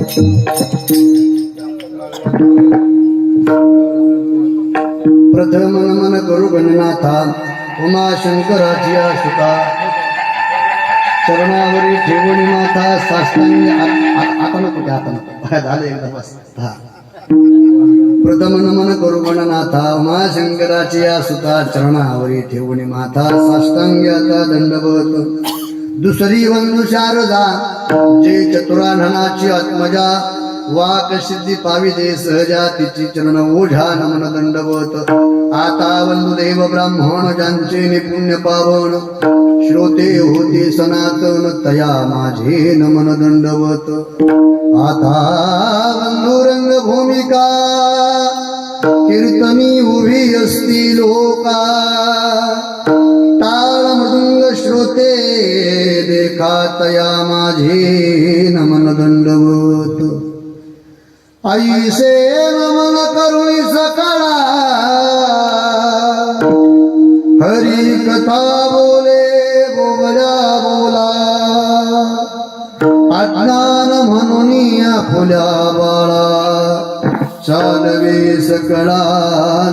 प्रथम नमन करू गणनाथा उमा शंकराची सुता चरणावरी ठेवणी माथा साष्टांग आता नको झाले एकदा बस. प्रथम नमन करू गणनाथा उमा शंकराची सुता चरणावरी ठेवणी माथा साष्टांग आता दंडवत. दुसरी वंदू शारदा जे चतुराननाची आत्मजा वाक सिद्धी पावी दे सहजा तिची चरण ओझा नमन दंडवत. आता वंदुदेव ब्राह्मण ज्यांचे निपुण्य पावन श्रोते होते सनातन तया माझे नमन दंडवत. आता वंदुरंग भूमिका कीर्तनी उभी असती लोका टाळ मृदुंग श्रोते देखा तया माझे नमन दंडवत. ऐसे नमन करुणी सकळा हरी कथा बोले बोबल्या बोला अज्ञान म्हणून फुल्या बाळा चालवे सकळा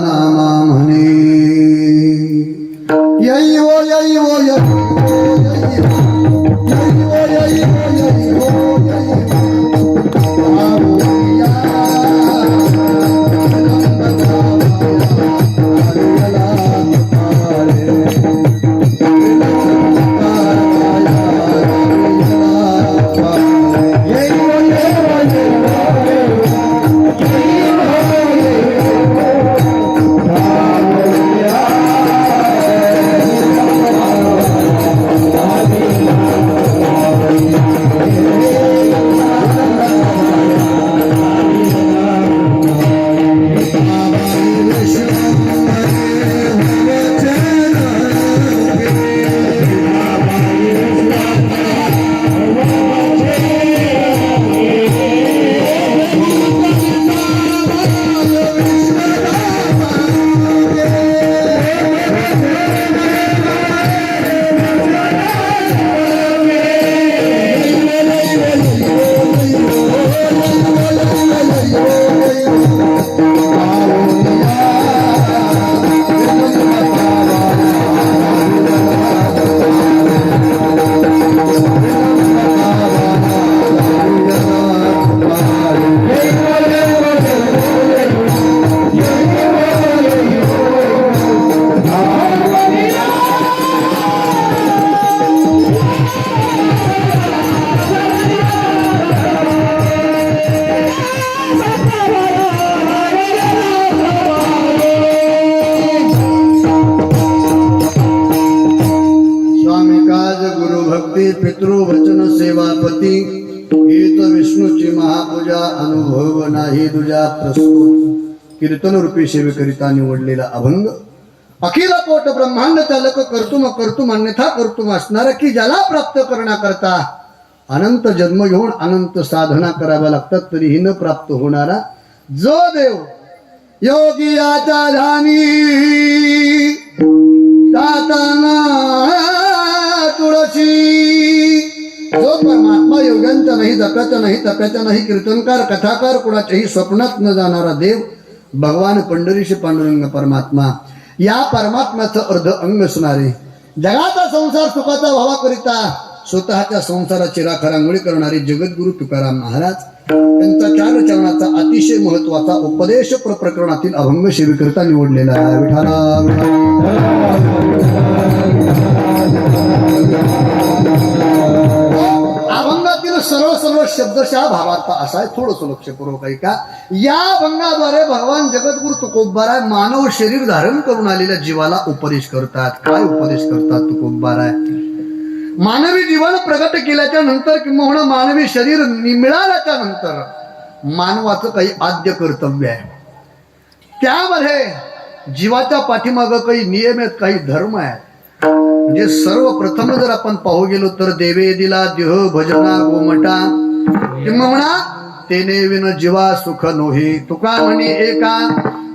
नामा म्हणे. यई ओ यई ओ पितृवचन सेवापती गीत विष्णूची महापूजा अनुभव नाही तुझ्या प्रस्तुत. कीर्तन रूपी सेवेकरिता निवडलेला अभंग अखिल कोट ब्रह्मांड चालक कर्तुम अन्यथा कर्तुम असणारा की ज्याला प्राप्त करण्याकरता अनंत जन्म घेऊन अनंत साधना कराव्या लागतात तरीही न प्राप्त होणारा जो देव योगियाच्या ध्यानी दाताना तुळशी. जो परमात्मा योग्यांचा नाही जपाचा नाही तप्याचा नाही कीर्तनकार कथाकार कुणाच्याही स्वप्नात न जाणारा देव भगवान पंढरीश पांडुरंग परमात्मा. या परमात्म्याचं अर्ध अंग असणारे जगाचा संसार सुखाचा व्हावाकरिता स्वतःच्या संसाराची राखरांगोळी करणारे जगद्गुरु तुकाराम महाराज त्यांचा 4 चरणाचा अतिशय महत्वाचा उपदेश प्रकरणातील अभंग सेवेकरिता निवडलेला आहे. विठाला अभंगातील सर्व शब्दशः भावार्थ असा आहे. थोडंसं लक्षपूर्वक ऐका. या अभंगाद्वारे भगवान जगद्गुरु तुकोबाराय मानव शरीर धारण करून आलेल्या जीवाला उपदेश करतात. काय उपदेश करतात तुकोबाराय? मानवी जीवन प्रगट केल्याच्या नंतर किंवा मानवी शरीर मिळाल्याच्या नंतर मानवाचं काही आद्य कर्तव्य आहे. त्यामध्ये जीवाच्या पाठीमागं काही नियम आहेत, काही धर्म आहेत. म्हणजे सर्वप्रथम जर आपण पाहू गेलो तर देवे दिला देह भजना गोमटा किंवा तेने विन जीवा सुख नोही. तुका म्हणे एका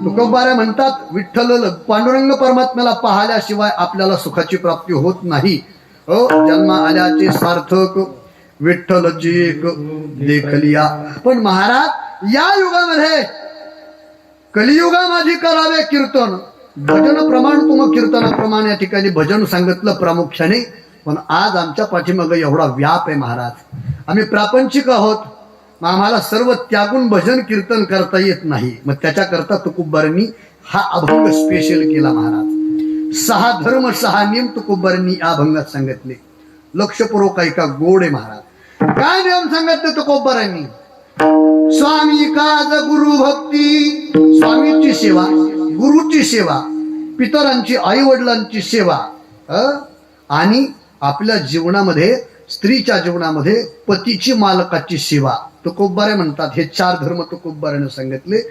तुकोबारा म्हणतात विठ्ठल पांडुरंग परमात्म्याला पाहिल्याशिवाय आपल्याला सुखाची प्राप्ती होत नाही. जन्म आल्याचे सार्थक विठ्ठलची एक देखलिया. पण महाराज या युगामध्ये कलियुगा माझी करावे कीर्तन, भजन प्रमाण तुम कीर्तनाप्रमाण या ठिकाणी भजन सांगितलं प्रामुख्याने. पण आज आमच्या पाठीमागे एवढा व्याप आहे महाराज, आम्ही प्रापंचिक आहोत, मग आम्हाला सर्व त्यागून भजन कीर्तन करता येत नाही. मग त्याच्याकरता तुकोबारांनी हा अभंग स्पेशल केला महाराज. 6 धर्म 6 नियम तुकोबारांनी या अभंगात सांगितले. लक्षपूर्वक ऐका, गोड आहे महाराज. काय नियम सांगितले तुकोबारांनी? स्वामी काज गुरु भक्ती, स्वामीची सेवा, गुरुची सेवा, पितरांची आई वडिलांची सेवा, आणि आपल्या जीवनामध्ये स्त्रीच्या जीवनामध्ये पतीची मालकाची सेवा तुकोबारे म्हणतात. हे 4 धर्म तुकोबाराने सांगितले.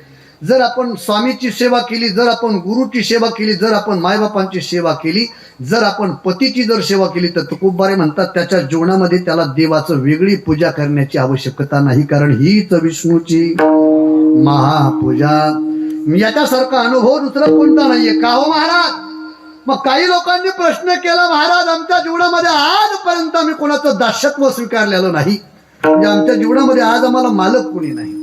जर आपण स्वामीची सेवा केली, जर आपण गुरुची सेवा केली, जर आपण मायबापांची सेवा केली, जर आपण पतीची जर सेवा केली, तर तुकोबारे म्हणतात त्याच्या जीवनामध्ये त्याला देवाचं वेगळी पूजा करण्याची आवश्यकता नाही, कारण हीच विष्णूची महापूजा. याच्यासारखा अनुभव दुसरा कोणता नाहीये. का हो महाराज? मग काही लोकांनी प्रश्न केला, महाराज आमच्या जीवनामध्ये आजपर्यंत आम्ही कोणाचं दास्यत्व स्वीकारलेलं नाही, म्हणजे आमच्या जीवनामध्ये आज आम्हाला मालक कोणी नाही,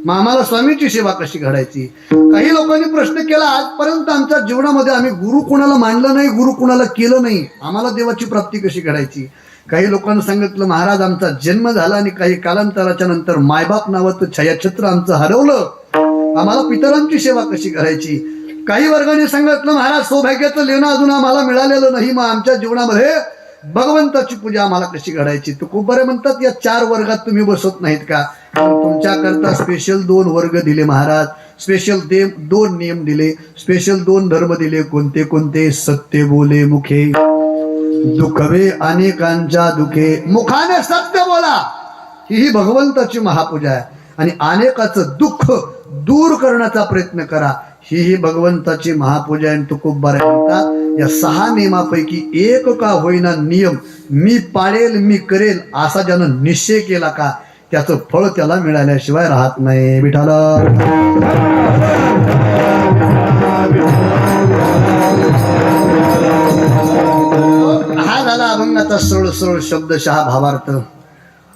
मग आम्हाला स्वामीची सेवा कशी घडायची? काही लोकांनी प्रश्न केला, आजपर्यंत आमच्या जीवनामध्ये आम्ही गुरु कोणाला मानलं नाही, गुरु कोणाला केलं नाही, आम्हाला देवाची प्राप्ती कशी घडायची? काही लोकांनी सांगितलं, महाराज आमचा जन्म झाला आणि काही कालांतराच्या नंतर मायबाप नावाचं छायाचित्र आमचं हरवलं, आम्हाला पितरांची सेवा कशी करायची? काही वर्गाने सांगितलं, महाराज सौभाग्याचं लेणं अजून आम्हाला मिळालेलं नाही, मग आमच्या जीवनामध्ये भगवंताची पूजा आम्हाला कशी घडायची? तुकोबारे म्हणतात या 4 वर्गात तुम्ही बसत नाहीत का? तुमच्याकरता स्पेशल 2 वर्ग दिले महाराज, स्पेशल 2 नियम दिले, स्पेशल 2 धर्म दिले. कोणते कोणते? सत्य बोले मुखे, दुखवे अनेकांच्या दुखे. मुखाने सत्य बोला, ही भगवंताची महापूजा आहे, आणि अनेकाचं दुःख दूर करण्याचा प्रयत्न करा, ही भगवंताची महापूजा आहे. तुकोबारे म्हणतात या 6 नियमापैकी एक का होईना नियम मी पाळेल, मी करेल असा ज्यानं निश्चय केला का, त्याचं फळ त्याला मिळाल्याशिवाय राहत नाही. विठाल हा झाला अभंगाचा सरळ सरळ शब्दशः भावार्थ.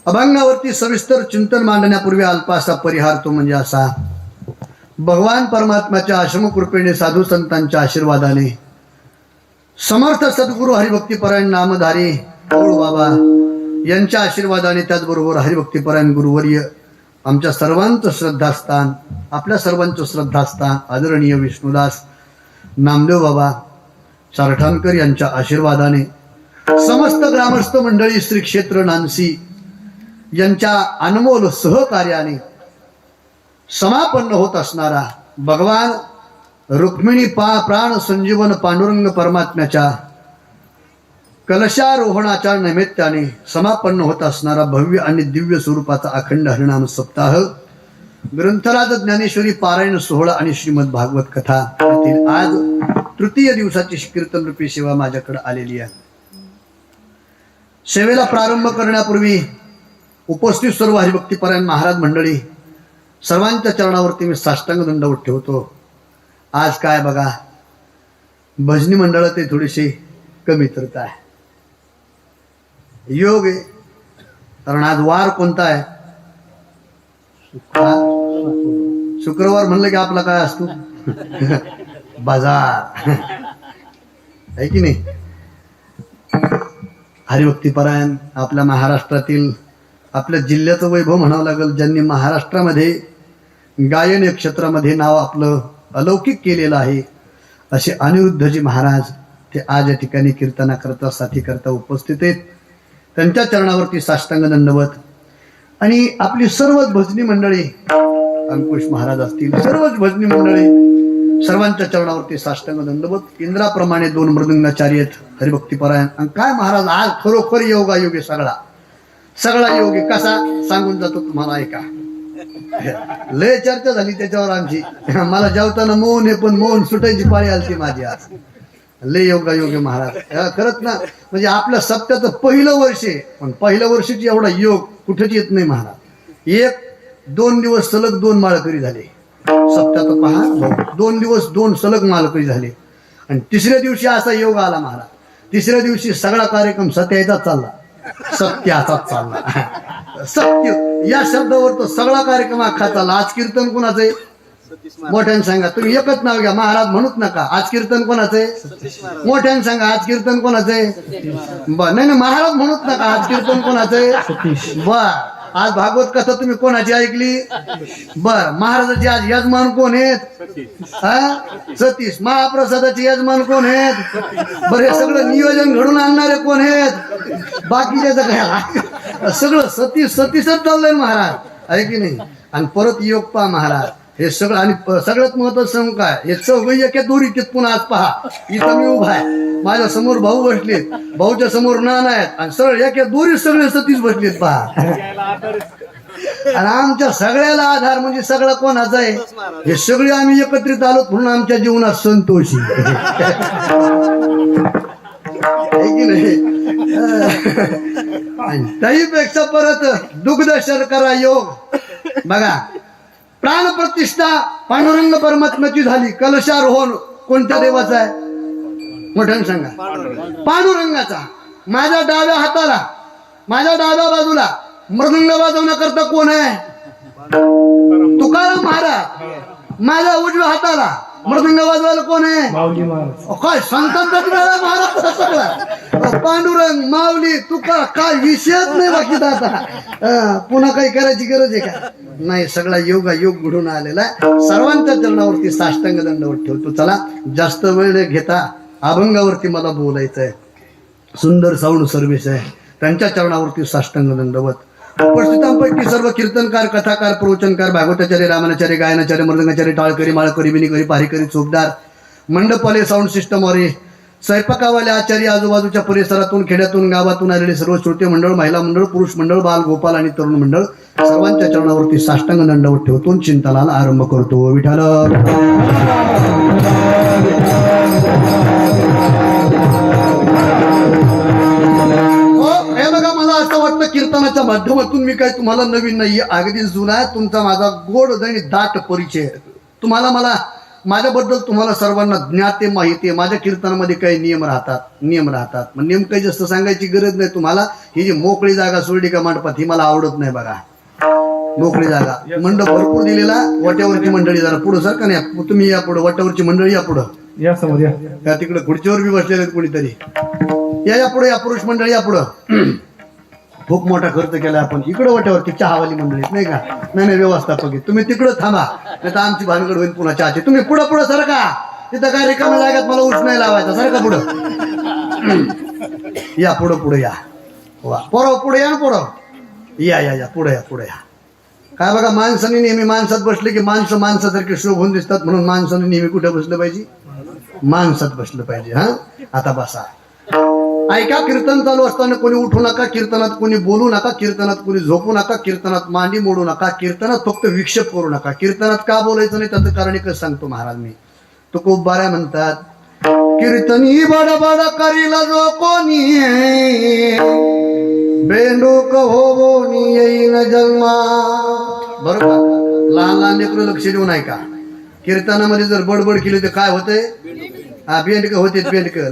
अभंगावरती सविस्तर चिंतन मांडण्यापूर्वी अल्पासा परिहार, तो म्हणजे असा: भगवान परमात्म्याच्या आश्रमकृपेने, साधू संतांच्या आशीर्वादाने, समर्थ सद्गुरू हरिभक्तीपरायण नामधारी पौळ बाबा यांच्या आशीर्वादाने, त्याचबरोबर हरिभक्तीपरायण गुरुवर्य आमच्या सर्वांचं श्रद्धास्थान, आपल्या सर्वांचं श्रद्धास्थान आदरणीय विष्णुदास नामदेव बाबा चारठाणकर यांच्या आशीर्वादाने, समस्त ग्रामस्थ मंडळी, श्री क्षेत्र नानसी यांच्या अनमोल सहकार्याने समापन्न होत असणारा भगवान रुक्मिणी प्राण संजीवन पांडुरंग परमात्म्याच्या कलशारोहणाच्या निमित्ताने समापन्न होत असणारा भव्य आणि दिव्य स्वरूपाचा अखंड हरिनाम सप्ताह, ग्रंथराज ज्ञानेश्वरी पारायण सोहळा आणि श्रीमद भागवत कथा यातील आज तृतीय दिवसाची कीर्तन रूपी सेवा माझ्याकडे आलेली आहे. सेवेला प्रारंभ करण्यापूर्वी उपस्थित सर्व हरिभक्तीपरायण महाराज मंडळी सर्वांच्या चरणावरती मी साष्टांग दंडवत ठेवतो. आज काय बघा, भजनी मंडळ ते थोडीशी कमी तरता आहे, योग आहे, कारण आज वार कोणता आहे? शुक्रवार म्हणलं की आपला काय असतो? बाजार आहे की नाही? हरिभक्तीपरायण आपल्या महाराष्ट्रातील, आपल्या जिल्ह्याचं वैभव म्हणावं लागेल, ज्यांनी महाराष्ट्रामध्ये गायन या क्षेत्रामध्ये नाव आपलं अलौकिक केलेलं आहे, असे अनिरुद्धजी महाराज ते आज या ठिकाणी कीर्तनाकरता साथीकरता उपस्थित आहेत. त्यांच्या चरणावरती साष्टांग दंडवत. आणि आपली सर्वच भजनी मंडळी, अंकुश महाराज असतील, सर्वच भजनी मंडळी सर्वांच्या चरणावरती साष्टांग दंडवत. इंद्राप्रमाणे 2 मृदंगाचार्य आहेत हरिभक्तीपरायण. आणि काय महाराज आज खरोखर योगायोगी सगळा योगी कसा सांगून जातो तुम्हाला, ऐका. लय चर्चा झाली त्याच्यावर आमची, मला जेवताना मौन आहे, पण मौन सुटायची पाळी आलती माझी आज. लय योगायोगी महाराज खरंच ना, म्हणजे आपल्या सप्त्याचं पहिलं वर्ष आहे, पण पहिल्या वर्षीची एवढा योग कुठेच येत नाही महाराज. 1-2 दिवस सलग 2 माळकरी झाले सप्त्यात, पहा 2 दिवस 2 सलग माळकरी झाले. आणि तिसऱ्या दिवशी असा योग आला महाराज, तिसऱ्या दिवशी सगळा कार्यक्रम सत्याचा चालला. सत्याचा चालला. सत्य या शब्दावर तो सगळा कार्यक्रम अख्खा चालला. आज कीर्तन कोणाचं आहे? मोठ्यानं सांगा. तुम्ही एकच नाव घ्या, महाराज म्हणूच नका. आज कीर्तन कोणाचं आहे? मोठ्यानं सांगा. आज कीर्तन कोणाचं आहे? बर नाही महाराज म्हणूच नका. आज कीर्तन कोणाचं आहे? बर आज भागवत कथा तुम्ही कोणाची ऐकली? बर महाराजाची आज यजमान कोण आहेत? सतीश. महाप्रसादाचे यजमान कोण आहेत? बर हे सगळं नियोजन घडून आणणारे कोण आहेत? बाकीच्या काय सगळं सतीशच चाललंय महाराज, आहे की नाही? आणि परत योग पहा महाराज हे सगळं. आणि सगळ्यात महत्वाचं काय, हे चौघही एका दोरीत पुन्हा आज पहा. इथं मी उभा आहे, माझ्या समोर भाऊ बसलेत, भाऊच्या समोर नाना आहेत, आणि सरळ एका दोरीत सगळे सतीश बसलेत पहा. आणि आमच्या सगळ्याला आधार म्हणजे सगळं कोणाचा आहे? हे सगळे आम्ही एकत्रित आलो म्हणून आमच्या जीवनात संतोषी, आहे की नाही? त्याहीपेक्षा परत दुग्ध शर्करा योग बघा. प्राणप्रतिष्ठा पांडुरंग परमात्म्याची झाली. कलशारोहण कोणत्या देवाचा आहे? मोठ्यानं सांगा. पांडुरंगाचा. माझ्या डाव्या हाताला, माझ्या डाव्या बाजूला मृदंग वाजवण्याकरता कोण आहे? तुकाराम महाराज. माझ्या उजव्या हाताला मृदंग वाजवायला कोण आहे? काय संतांचा महाराज सगळा. पांडुरंग, माऊली, तुका काय विषयच नाही बाकी. आता पुन्हा काही करायची गरज आहे का? नाही. सगळा योग घडून आलेला आहे. सर्वांच्या चरणावरती साष्टांग दंडवत ठेवतो. चला जास्त वेळ घेता अभंगावरती मला बोलायचं आहे. सुंदर साऊंड सर्व्हिस आहे. त्यांच्या चरणावरती साष्टांग दंडवत. उपस्थितांपैकी सर्व कीर्तनकार, कथाकार, प्रवचनकार, भागवताचार्य, रामाचार्य, गायनाचार्य, मृदंगाचार्य, टाळकरी, माळकरी, बिनीकरी, पारीकरी, चोपदार, मंडपवाले, साऊंड सिस्टमवाले, स्वयंपाकावाले, आचार्य, आजूबाजूच्या परिसरातून, खेड्यातून, गावातून आलेले सर्व श्रोते मंडळ, महिला मंडळ, पुरुष मंडळ, बाल, गोपाल आणि तरुण मंडळ सर्वांच्या चरणावरती साष्टांग दंडवत ठेवतो. चिंतनाला आरंभ करतो. विठाल कीर्तनाच्या माध्यमातून मी काय तुम्हाला नवीन नाही, अगदी जुना आहे. तुमचा माझा गोड आणि दाट परिचय. तुम्हाला मला माझ्याबद्दल तुम्हाला सर्वांना ज्ञात आहे, माहिती आहे. माझ्या कीर्तनामध्ये काही नियम राहतात. मग नेमकं जास्त सांगायची गरज नाही तुम्हाला. ही जी मोकळी जागा सोडली का मंडपात, ही मला आवडत नाही बघा. मोकळी जागा, मंडप भरपूर दिलेला. वाट्यावरची मंडळी जरा पुढं सर का नाही, तुम्ही या पुढं. वाट्यावरची मंडळी या पुढं, या समोर या. तिकडे खुर्चीवर बी बसलेले आहेत कोणीतरी. या पुढे या. पुरुष मंडळी या पुढं. खूप मोठा खर्च केला आपण. इकडं वाट्यावरती चहावाली मंडळी नाही का? नाही व्यवस्थापक आहे. तुम्ही तिकडं थांबा, नाही तर आमची भानगड होईल पुन्हा चहाची. तुम्ही पुढं सरका. तिथं काय रिकाम्या जागेत मला उठ नाही लावायचा. सरका पुढं या. पुढं या. वा पोरं पुढे या ना. पुढं या. पुढे या. काय बघा, माणसाने नेहमी माणसात बसले की माणसं माणसासारखे शोभून दिसतात. म्हणून माणसाने नेहमी कुठे बसलं पाहिजे? माणसात बसलं पाहिजे. हा आता बसा. ऐका. कीर्तन चालू असताना कोणी उठू नका. कीर्तनात कोणी बोलू नका. कीर्तनात कोणी झोपू नका. कीर्तनात मांडी मोडू नका. कीर्तनात फक्त विक्षेप करू नका. कीर्तनात का बोलायचं नाही त्याचं कारण एकच सांगतो महाराज मी. तो खूप बाऱ्या म्हणतात, कीर्तनी बडबड करीला जो कोणी बेंडूक होवोनी येईन जन्मा. बरोबर. लहान लेकरं लक्ष देऊन ऐका. कीर्तनामध्ये जर बडबड केली तर काय होतंय? बेंडक होते.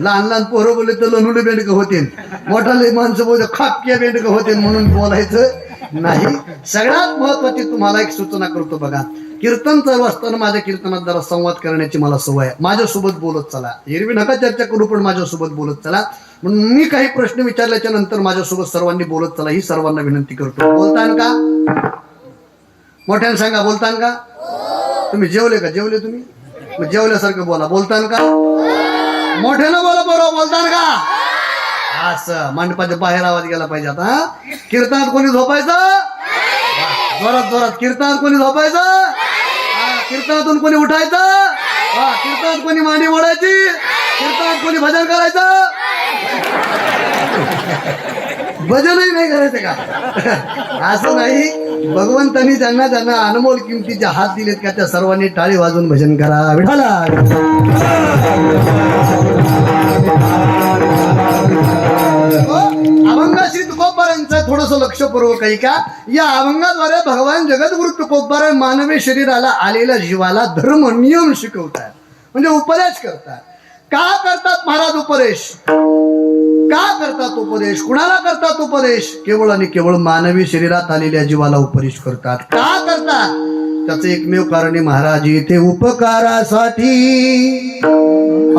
लहान पोरं बोलले तर लनुले बेंडक होते. मोठाले माणसं बोलते खापक्या बेंडक होते. म्हणून बोलायचं नाही. सगळ्यात महत्वाची तुम्हाला एक सूचना करतो बघा. कीर्तन चालू असताना माझ्या कीर्तनात जरा संवाद करण्याची मला सवय आहे. माझ्यासोबत बोलत चला. एरवी नका चर्चा करू, पण माझ्यासोबत बोलत चला. म्हणून मी काही प्रश्न विचारल्याच्या नंतर माझ्यासोबत सर्वांनी बोलत चला, ही सर्वांना विनंती करतो. बोलतान का? मोठ्यानं सांगा. बोलतान का? तुम्ही जेवले का? जेवले तुम्ही? मग जेवल्यासारखं बोला. बोलतान का? मोठ्यानं बोला. बरोबर बोलतान का? असं मंडपाच्या बाहेर आवाज गेला पाहिजे. आता कीर्तनात कोणी झोपायचं? जोरात. कीर्तनात कोणी झोपायचं? कीर्तनातून कोणी उठायचं? कीर्तनात कोणी मांडी मोडायची? कीर्तनात कोणी भजन करायचं? भजनही नाही करायचं का? असं नाही. भगवंतांनी ज्यांना अनमोल किमतीचे हात दिलेत का त्या सर्वांनी टाळी वाजून भजन करा. विठाला अभंगाश्री तुकोबारांचं थोडस लक्षपूर्वक ऐका. या अभंगाद्वारे भगवान जगद्गुरु तुकोबार मानवी शरीराला आलेल्या जीवाला धर्म नियम शिकवतात, म्हणजे उपदेश करतात. का करतात महाराज उपदेश? का करतात उपदेश, कुणाला करतात उपदेश? केवळ आणि केवळ मानवी शरीरात आलेल्या जीवाला उपदेश करतात. का करतात? त्याचं एकमेव कारण आहे, महाराज इथे उपकारासाठी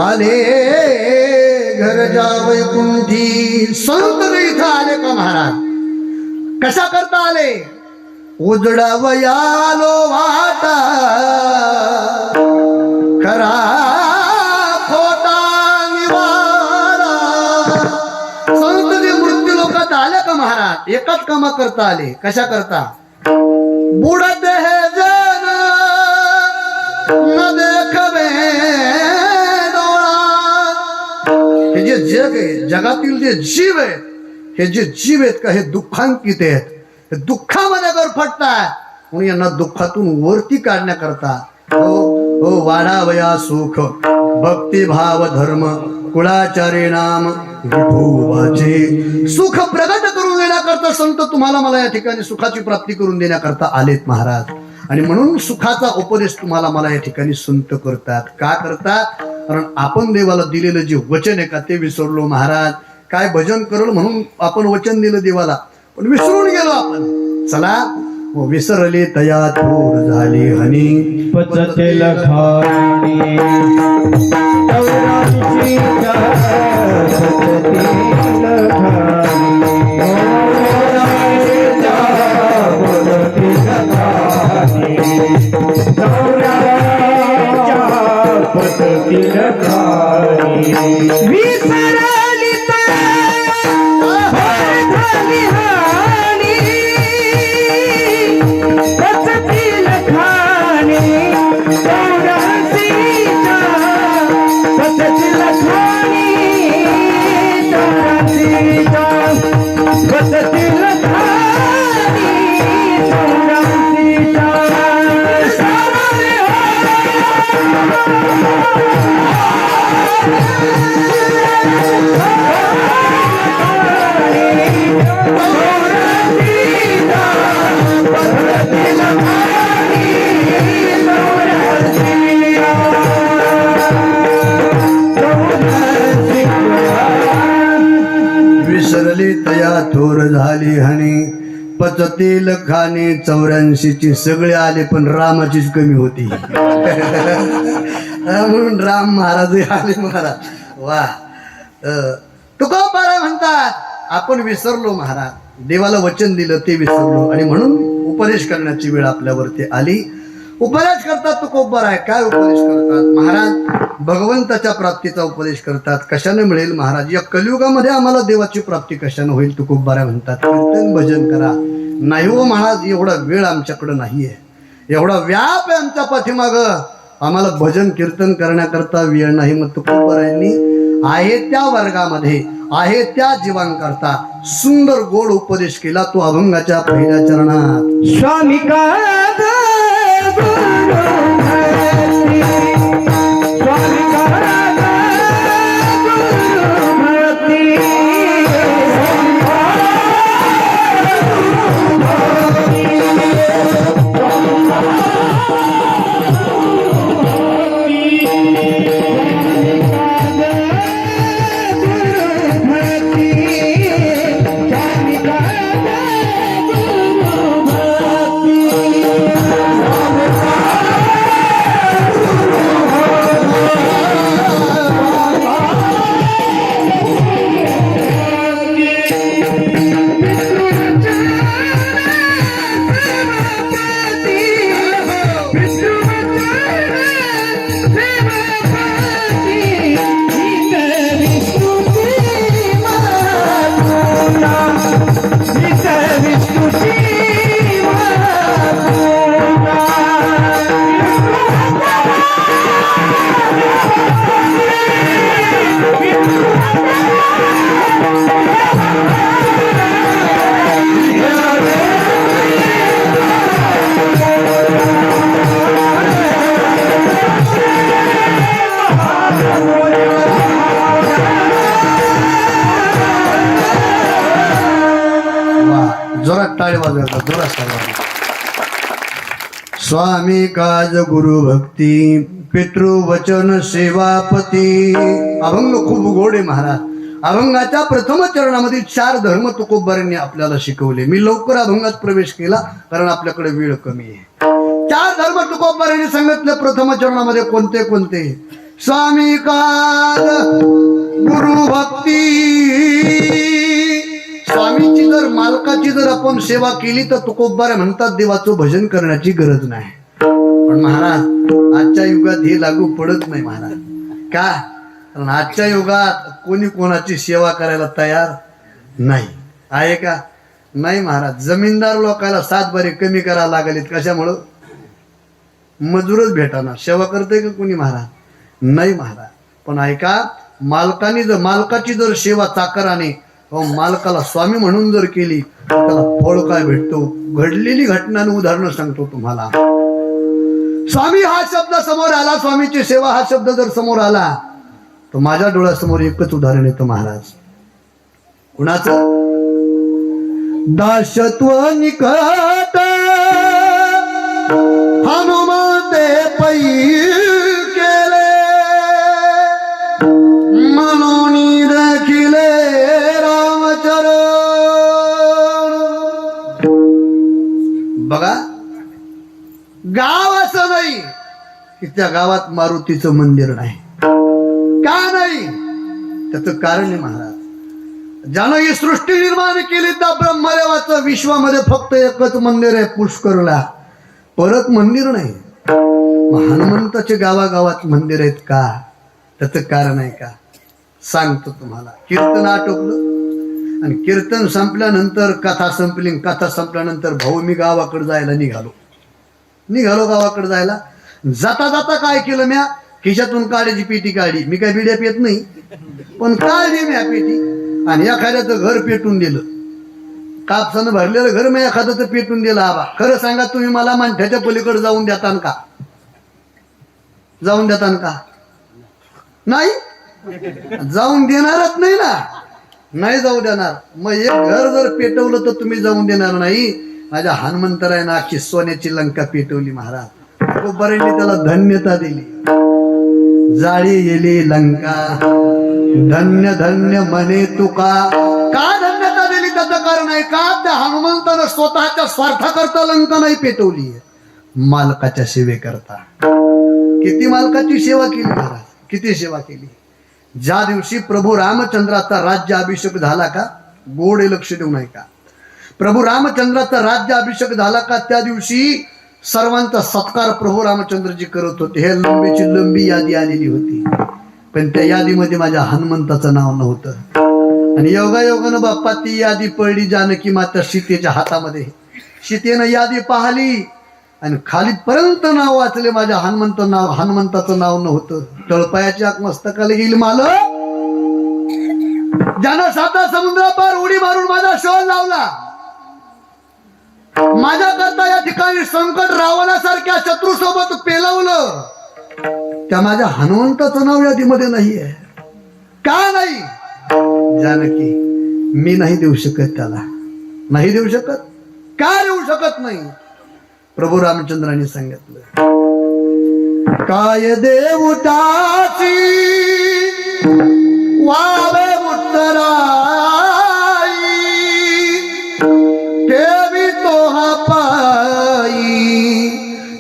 आले घर जा वैकुंठी. संत इथं आले का महाराज? कशा करता आले? उजडावयालो वाटा खरा खोटा निवारा. संत जे मृत्यू लोकात आले का महाराज? एकच कामा करता आले. कशा करता? बुडत है जन न देखवे डोळा. हे जे जग आहे, जगातील जे जीव आहेत, हे जे जीव आहेत का, हे दुःखांकित आहेत. हे दुःखामध्ये गरफटतात म्हणून यांना दुःखातून वरती काढण्याकरता हो वाढावया सुख भक्तिभाव धर्म कुळाचारे नाम विठोबाचे. सुख प्रगट करून देण्याकरता संत तुम्हाला मला या ठिकाणी सुखाची प्राप्ती करून देण्याकरता आलेत महाराज. आणि म्हणून सुखाचा उपदेश तुम्हाला मला या ठिकाणी संत करतात. का करतात? कारण आपण देवाला दिलेलं जे वचन आहे का, ते विसरलो महाराज. काय भजन करल म्हणून आपण वचन दिलं देवाला, पण विसरून गेलो आपण. चला विसरले तया थोर झाली हनी पचते लखाणी तवरांची थोर झाली हनी पचतील खाणे. 84ची सगळे आले पण रामाचीच कमी होती. म्हणून राम महाराज आले महाराज. वा तुकोबाराय म्हणतात आपण विसरलो महाराज, देवाला वचन दिलं ते विसरलो आणि म्हणून उपदेश करण्याची वेळ आपल्यावरती आली. उपदेश करतात तुकोबाराय. काय उपदेश करतात महाराज? भगवंताच्या प्राप्तीचा उपदेश करतात. कशाने मिळेल महाराज? या कलियुगामध्ये आम्हाला देवाची प्राप्ती कशाने होईल? तुकोबाराय म्हणतात कीर्तन भजन करा. नाही हो महाराज, एवढा वेळ आमच्याकडे नाहीये, एवढा व्याप आहे आमच्या पाठीमाग, आम्हाला भजन कीर्तन करण्याकरता वेळ नाही. मग तुकोबारायांनी आहे त्या वर्गामध्ये आहे त्या जीवांकरता सुंदर गोड उपदेश केला. तो अभंगाच्या पहिल्या चरणात स्वामी का टाळी वाजवायचा जोरात. स्वामी काज गुरु भक्ती पितृ वचन सेवापती. अभंग खूप गोड आहे महाराज. अभंगाच्या प्रथम चरणामध्ये 4 धर्म तुकोबारांनी आपल्याला शिकवले. मी लवकर अभंगात प्रवेश केला कारण आपल्याकडे वेळ कमी आहे. 4 धर्म तुकोबारांनी सांगितले प्रथम चरणामध्ये कोणते कोणते. स्वामी काल गुरु भक्ती. स्वामीची जर मालकाची जर आपण सेवा केली तर तुकोबार म्हणतात देवाचं भजन करण्याची गरज नाही. पण महाराज आजच्या युगात हे लागू पडत नाही महाराज. का? कारण आजच्या युगात कोणी कोणाची सेवा करायला तयार नाही आहे का? नाही महाराज. जमीनदार लोकांना 7 बारे कमी करायला लागलेत. कशामुळं? मजूरच भेटाना. सेवा करते का कोणी महाराज? नाही महाराज. पण ऐका, मालकाची जर सेवा चाकराने मालकाला स्वामी म्हणून जर केली तर त्याला फळ काय भेटतो? घडलेली घटनाने उदाहरण सांगतो तुम्हाला. स्वामी हा शब्द समोर आला, स्वामीची सेवा हा शब्द जर समोर आला तर माझ्या डोळ्यासमोर एकच उदाहरण येतं महाराज. कुणाचं? दासत्व निकट हनुमते पै केले म्हणून देखिले रामचरण. बघा, गाव असं नाही की त्या गावात मारुतीचं मंदिर नाही. का नाही? त्याचं कारण आहे महाराज. ज्यानं ही सृष्टी निर्माण केली त्या ब्रह्मदेवाचं विश्वामध्ये फक्त एकच मंदिर आहे पुष्करला, परत मंदिर नाही. हनुमंताचे गावागावात मंदिर आहेत का? त्याचं कारण आहे का? सांगतो तुम्हाला. कीर्तन आटोपलं आणि कीर्तन संपल्यानंतर कथा संपली. कथा संपल्यानंतर भाऊ मी गावाकडे जायला निघालो गावाकडे जायला. जाता जाता काय केलं, म्या खिशातून काड्याची पेटी काढली. मी काय बिड्या पेत नाही, पण काढली म्या पेटी आणि एखाद्याचं घर पेटून दिलं. कापसानं भरलेलं घर मी एखाद्याचं पेटून दिलं. आबा खरं सांगा, तुम्ही मला मांठ्याच्या पलीकडे जाऊन देतान का? जाऊन देतान का? नाही जाऊन देणारच नाही ना. नाही जाऊ देणार. मग एक घर जर पेटवलं तर तुम्ही जाऊन देणार नाही. माझ्या हनुमंतरायनं अख्खी सोन्याची लंका पेटवली महाराज. तुकोबारांनी त्याला धन्यता दिली. जाळी गेली लंका धन्य धन्य म्हणे तुका. का धन्यता दिली? त्याचं कारण आहे का? त्या हनुमंतानं स्वतःच्या स्वार्थाकरता लंका नाही पेटवली, मालकाच्या सेवेकरता. किती मालकाची सेवा केली महाराज, किती सेवा केली. ज्या दिवशी प्रभू रामचंद्राचा राज्याभिषेक झाला का, गोड लक्ष देऊ नये का, प्रभू रामचंद्राचा राज्याभिषेक झाला का त्या दिवशी सर्वांचा सत्कार प्रभू रामचंद्रजी करत होते. हे लंबी यादी आलेली होती, पण त्या यादीमध्ये माझ्या हनुमंताचं नाव नव्हतं. आणि योगायोगानं बाप्पा ती यादी पडली जानकी माता सीतेच्या हातामध्ये. सीतेनं यादी पाहिली आणि खालीपर्यंत नाव वाचले. माझ्या हनुमंताचं नाव नव्हतं. तळपायाच्या मस्तकाला गेली माल. ज्यानं 7 समुद्रापार उडी मारून माझा शोध लावला, माझ्या करता या ठिकाणी संकट रावणासारख्या शत्रू सोबत पेलवलं, त्या माझ्या हनुमंताचं नाव यादीमध्ये नाहीये. का नाही? जानकी मी नाही देऊ शकत, त्याला नाही देऊ शकत. का देऊ शकत नाही? प्रभू रामचंद्रांनी सांगितलं, काय देऊ त्याची वावे उत्तराई ठेवी तो हा पायी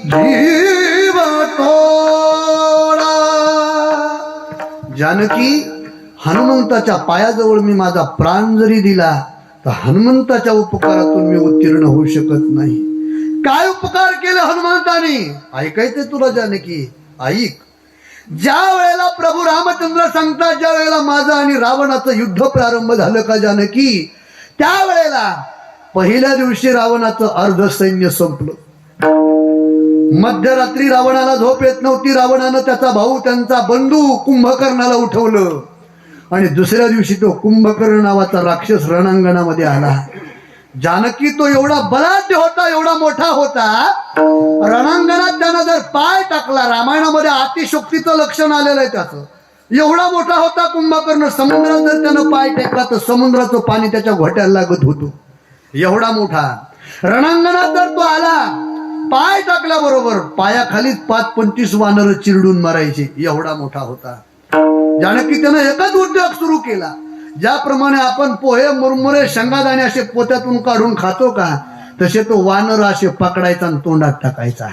जीव तोडा. जानकी हनुमंताच्या पायाजवळ मी माझा प्राण जरी दिला तर हनुमंताच्या उपकारातून मी उत्तीर्ण होऊ शकत नाही. काय उपकार केले हनुमंताने? ऐकायचं तुला जानकी, ऐक. ज्या वेळेला प्रभू रामचंद्र सांगतात, ज्या वेळेला माझं आणि रावणाचं युद्ध प्रारंभ झालं का जानकी, त्यावेळेला पहिल्या दिवशी रावणाचं अर्ध सैन्य संपलं. मध्यरात्री रावणाला झोप येत नव्हती. रावणानं त्याचा भाऊ, त्यांचा बंधू कुंभकर्णाला उठवलं आणि दुसऱ्या दिवशी तो कुंभकर्ण नावाचा राक्षस रणांगणामध्ये आला. जानकी तो एवढा बलाढ्य होता, एवढा मोठा होता, रणांगणात त्यानं जर पाय टाकला, रामायणामध्ये अतिशक्तीचं लक्षण आलेलं आहे त्याचं. एवढा मोठा होता कुंभकर्ण. समुद्रात जर त्यानं पाय टाकला तर समुद्राचं पाणी त्याच्या घोट्याला लागत होतं. एवढा मोठा रणांगणात जर तो आला, पाय टाकल्याबरोबर पायाखालीच 5-25 वानर चिरडून मारायचे. एवढा मोठा होता. जानकी त्यानं एकच उद्योग सुरू केला, ज्याप्रमाणे आपण पोहे मुरमुरे शेंगादाणे असे पोत्यातून काढून खातो का, तसे तो वानर असे पकडायचा आणि तोंडात टाकायचा.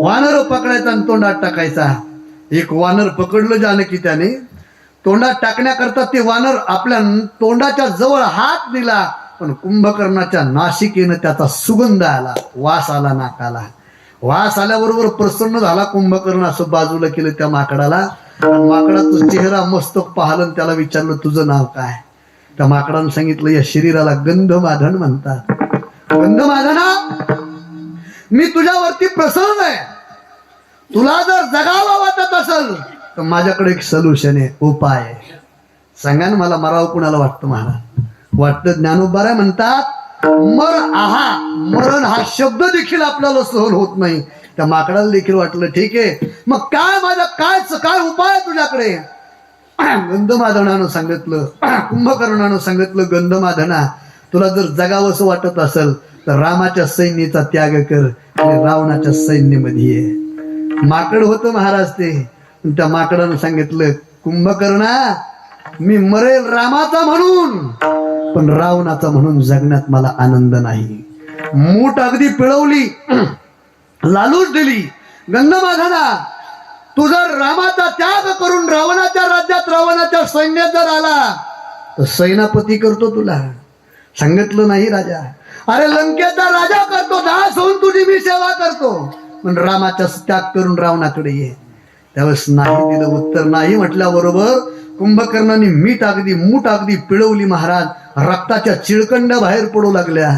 वानर पकडायचा आणि तोंडात टाकायचा. एक वानर पकडलं जानकी त्याने, तोंडात टाकण्याकरता ते वानर आपल्या तोंडाच्या जवळ हात दिला, पण कुंभकर्णाच्या नाशिकेनं त्याचा सुगंध आला, वास आला नाकाला. वास आल्याबरोबर प्रसन्न झाला कुंभकर्ण. असं बाजूला केलं त्या माकडाला, आणि माकडाचा चेहरा मस्तक पाहिलं आणि त्याला विचारलं तुझं नाव काय. त्या माकडानं सांगितलं या शरीराला गंधमादन म्हणतात. गंधमादना, मी तुझ्यावरती प्रसन्न आहे. तुला जर जगावं वाटत असेल तर माझ्याकडे एक सोल्युशन आहे, उपाय आहे. सांगा ना मला, मराव कुणाला वाटतं महाराज? वाटतं ज्ञानोबा म्हणतात मर आहा, मरण हा शब्द देखील आपल्याला सहन होत नाही. त्या माकडाला देखील वाटलं ठीक आहे, मग काय माझा काय उपाय आहे तुझ्याकडे? गंधमादनानं सांगितलं, कुंभकर्णानं सांगितलं, गंधमादना तुला जर जगावंसं वाटत असेल तर रामाच्या सैन्याचा त्याग कर आणि रावणाच्या सैन्यामध्ये ये. माकड होतं महाराज ते. त्या माकडानं सांगितलं कुंभकर्णा, मी मरेल रामाचा म्हणून, पण रावणाचा म्हणून जगण्यात मला आनंद नाही. मूठ अगदी पिळवली, लालूच दिली. गंधमादना, तू जर रामाचा त्याग करून रावणाच्या राज्यात रावणाच्या सैन्यात जर आला तर सेनापती करतो तुला. सांगितलं नाही राजा, अरे लंकेचा राजा करतो, दास होऊन तुझी मी सेवा करतो, पण रामाचा त्याग करून रावणाकडे ये. त्यावेळेस नाही दिलं उत्तर. नाही म्हटल्याबरोबर कुंभकर्णाने मूठ अगदी पिळवली महाराज. रक्ताच्या चिळकंड्या बाहेर पडू लागल्या.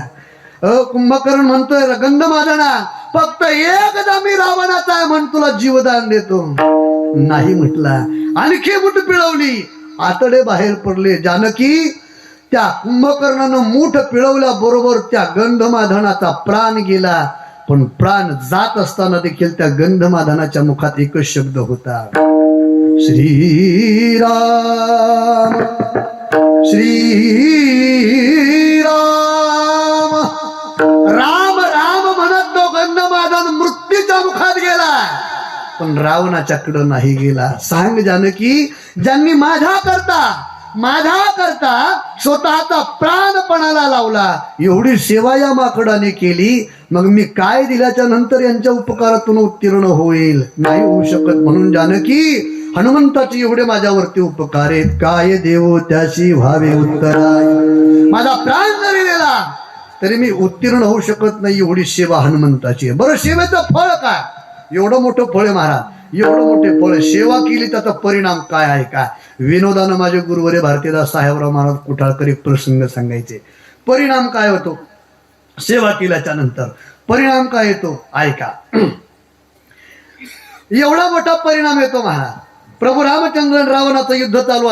कुंभकर्ण म्हणतोय गंधमादना, फक्त एकदा मी रावणाचा आहे म्हणून तुला जीवदान देतो. नाही म्हटला. आणखी मूठ पिळवली, आतडे बाहेर पडले. जानकी, त्या कुंभकर्णानं मूठ पिळवल्या बरोबर त्या गंधमादनाचा प्राण गेला. पण प्राण जात असताना देखील त्या गंधमादनाच्या मुखात एकच शब्द होता, श्रीराम श्रीराम. राम राम म्हणत तो गंधमादन मृत्यूच्या मुखात गेला, पण रावणाच्याकडं नाही गेला. सांग जानकी, ज्यांनी माझ्या करता स्वतःचा प्राणपणाला लावला, एवढी सेवा या माकडाने केली, मग मी काय दिल्याच्या नंतर यांच्या उपकारातून उत्तीर्ण होईल? नाही होऊ शकत. म्हणून जानकी, हनुमंताचे एवढे माझ्यावरती उपकार आहेत, काय देवो त्याशी व्हावे उत्तराय. माझा प्राण जरी दिला तरी मी उत्तीर्ण होऊ शकत नाही, एवढी सेवा हनुमंताची आहे. बरं, सेवेचं फळ काय? एवढं मोठं फळ आहे महाराज, एवढं मोठे फळ. सेवा केली त्याचा परिणाम काय आहे का? विनोदानं माझे गुरुवरे भारतीदास साहेबराव महाराज कुठाळकर एक प्रसंग सांगायचे. परिणाम काय होतो सेवा केल्याच्या नंतर? परिणाम काय येतो ऐका. एवढा मोठा परिणाम येतो महाराज. प्रभू रामचंद्रन रावणाचं युद्ध चालू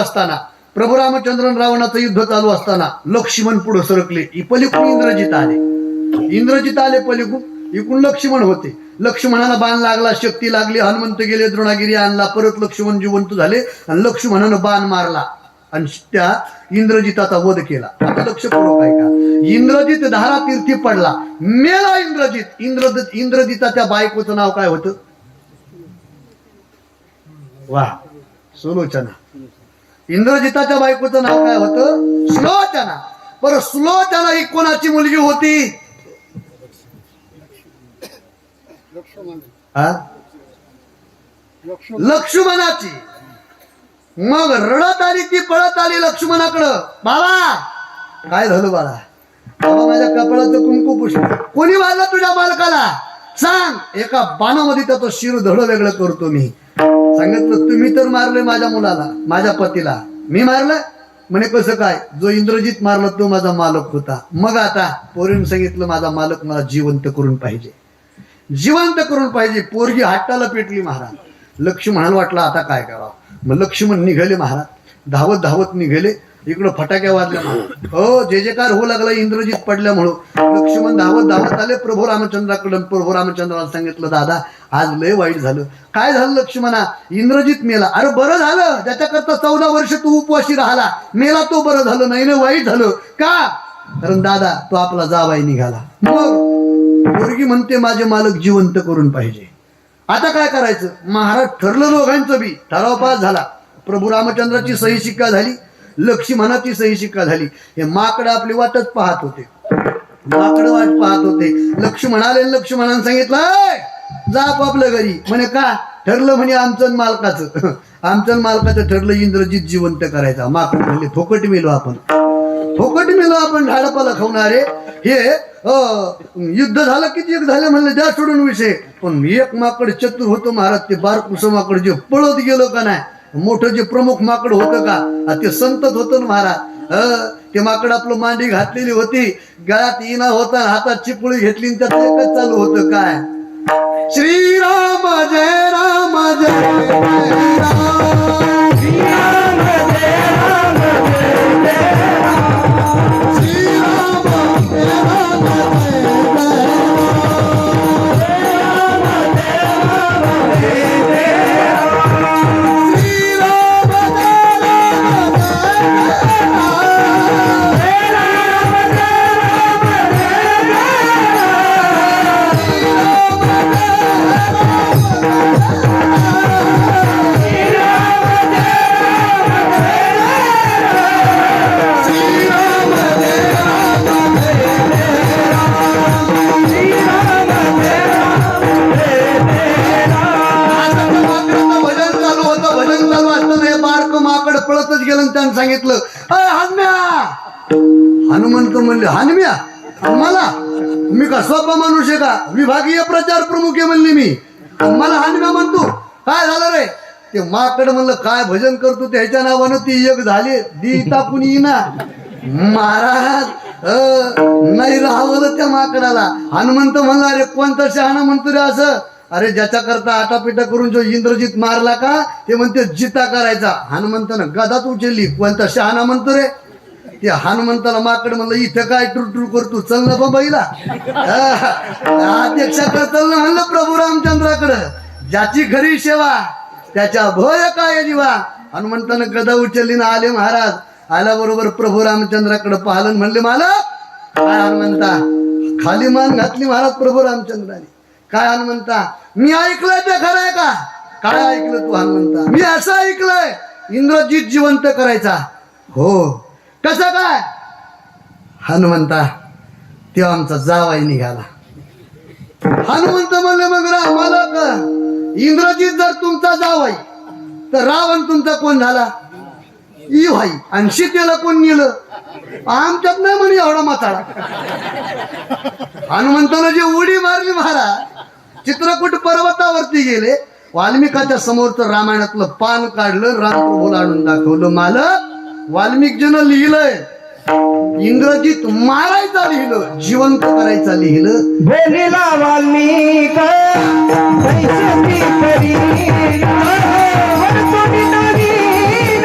असताना लक्ष्मण पुढे सरकले. पलीकडून इंद्रजित आले पलीकडून. इकडून लक्ष्मण होते. लक्ष्मणाला बाण लागला, शक्ती लागली, हनुमंत गेले, द्रोणागिरी आणला, परत लक्ष्मण जिवंत झाले आणि लक्ष्मणानं बाण मारला आणि त्या इंद्रजिताचा वध केला. आता लक्षपूर्वक ऐका. इंद्रजित धारा तीर्थी पडला, मेला इंद्रजित. इंद्रजिताच्या बायकोचं नाव काय होतं? वा, सुलोचना. इंद्रजिताच्या बायकोचं नाव काय होतं? सुलोचना. बरं, सुलोचना ही कोणाची मुलगी होती? लक्ष्मणाची. मग रडत आली ती, पळत आली लक्ष्मणाकडं. बाबा, काय झालं बाळा? बाबा, माझ्या कपाळाचं कुंकू पुष्प कोणी मारलं तुझ्या मालकाला? सांग. एका बाणामध्ये त्याचं शिर धड वेगळं करतो मी. सांगितलं, तुम्ही तर मारले माझ्या मुलाला, माझ्या पतीला. मी मारलं? म्हणे कसं काय? जो इंद्रजित मारला तो माझा मालक होता. मग आता पोरीनं सांगितलं, माझा मालक मला जिवंत करून पाहिजे. पोरगी हाताला पेटली महाराज. लक्ष्मणाला वाटलं आता काय करावं. मग लक्ष्मण निघाले महाराज, धावत निघाले. इकडं फटाक्या वाजल्या महाराज. हो, जय जयकार होऊ लागला इंद्रजित पडल्यामुळं. लक्ष्मण धावत आले प्रभू रामचंद्राकडे. प्रभू रामचंद्राला सांगितलं, दादा आज लय वाईट झालं. काय झालं लक्ष्मणा? इंद्रजित मेला. अरे बरं झालं, ज्याच्याकरता 14 वर्ष तू उपवासी राहिला, मेला तो बरं झालं. नाही ना, वाईट झालं का? कारण दादा तो आपला जावाई निघाला. मग पोरगी म्हणते माझे मालक जिवंत करून पाहिजे. आता काय करायचं? महाराज ठरलं. दोघांचं बी ठराव पास झाला. प्रभू रामचंद्राची सही शिक्का झाली. लक्ष्मणाची सही शिक्का झाली. हे माकड आपली वाटच पाहत होते, माकड वाट पाहत होते. लक्ष्मणाने सांगितलं, "ऐ, जा आपल्या घरी." म्हणे का ठरलं? म्हणे आमचं मालकाचं आमचं मालकाचं ठरलं इंद्रजित जिवंत करायचा. माकड म्हणले फोकट मेलो आपण, फोकट मेलो आपण, झाडापाला खावणारे. हे युद्ध झालं किती एक झाले म्हणले, द्या सोडून विषय. पण एक माकड चतुर होतं महाराज, ते बारकुसं माकड जे पळत गेलं का नाही, मोठं जे प्रमुख माकड होतं का ते संतत होतं ना महाराज. ते माकड आपलं मांडी घातलेली होती, गळ्यात इना होता, हातात चिपळी घेतली, आणि त्यात एकच चालू होतं काय, श्रीराम जय राम जय जय राम, श्रीराम जय राम जय जय राम, श्रीराम जय राम जय जय राम, श्रीराम जय राम जय जय राम, श्रीराम जय राम जय जय पळतच गेलं आणि त्यानं सांगितलं, "अय हनुम्या." हनुमंत म्हणले, "हनुम्या मला? मी का सोपा माणूस आहे का? विभागीय प्रचार प्रमुख आहे म्हणले मी, मला हनुम्या म्हणतो? काय झालं रे?" ते माकड म्हणलं, "काय भजन करतो त्याच्या नावानं ती एक झाली, दी टाकून येईना." महाराज नाही राहावलं त्या माकडाला. हनुमंत म्हणला, "अरे कोणता शहाणा म्हणतो रे असं? अरे ज्याच्या करता आटापिटा करून जो इंद्रजित मारला का ते म्हणते जिता करायचा." हनुमंतानं गदाच उचलली. "कोणता शहाणा म्हणतो रे?" ते हनुमंताला माकड म्हणलं, "इथं काय टूर करतो, चल ना बाईला अध्यक्षाकडे चल ना." म्हणलं प्रभू रामचंद्राकडं, ज्याची खरी सेवा त्याच्या भय काय जीवा. हनुमंतानं गदा उचलली ना आले महाराज. आल्याबरोबर प्रभू रामचंद्राकडे पाहिलं, म्हणले, "मालक काय?" हनुमंता खाली मान घातली महाराज प्रभू रामचंद्राने. "काय हनुमंता? मी ऐकलंय ते खरं आहे का?" "काय ऐकलं तू हनुमंता?" "मी असं ऐकलंय इंद्रजित जिवंत करायचा." "हो, कसं काय?" "हनुमंता तेव्हा आमचा जावाई निघाला." हनुमंत म्हणले, "मग मालक इंद्रजित जर तुमचा जावाई तर रावण तुमचा कोण झाला?" "ई भाई, आणि सीतेला कोण नेलं?" "आमच्यात नाही म्हणे एवढा माथाळा." हनुमंतानं जी उडी मारली महाराज, चित्रकूट पर्वतावरती गेले, वाल्मिकाच्या समोरचं रामायणातलं पान काढलं, रामप्रभूला आणून दाखवलं. "मालक वाल्मिकजीनं लिहिलंय इंद्रजित मारायचा लिहिलं, जिवंत करायचा लिहिलं." बोलिला वाल्मिक पैशाची परी वरतुनी नवीन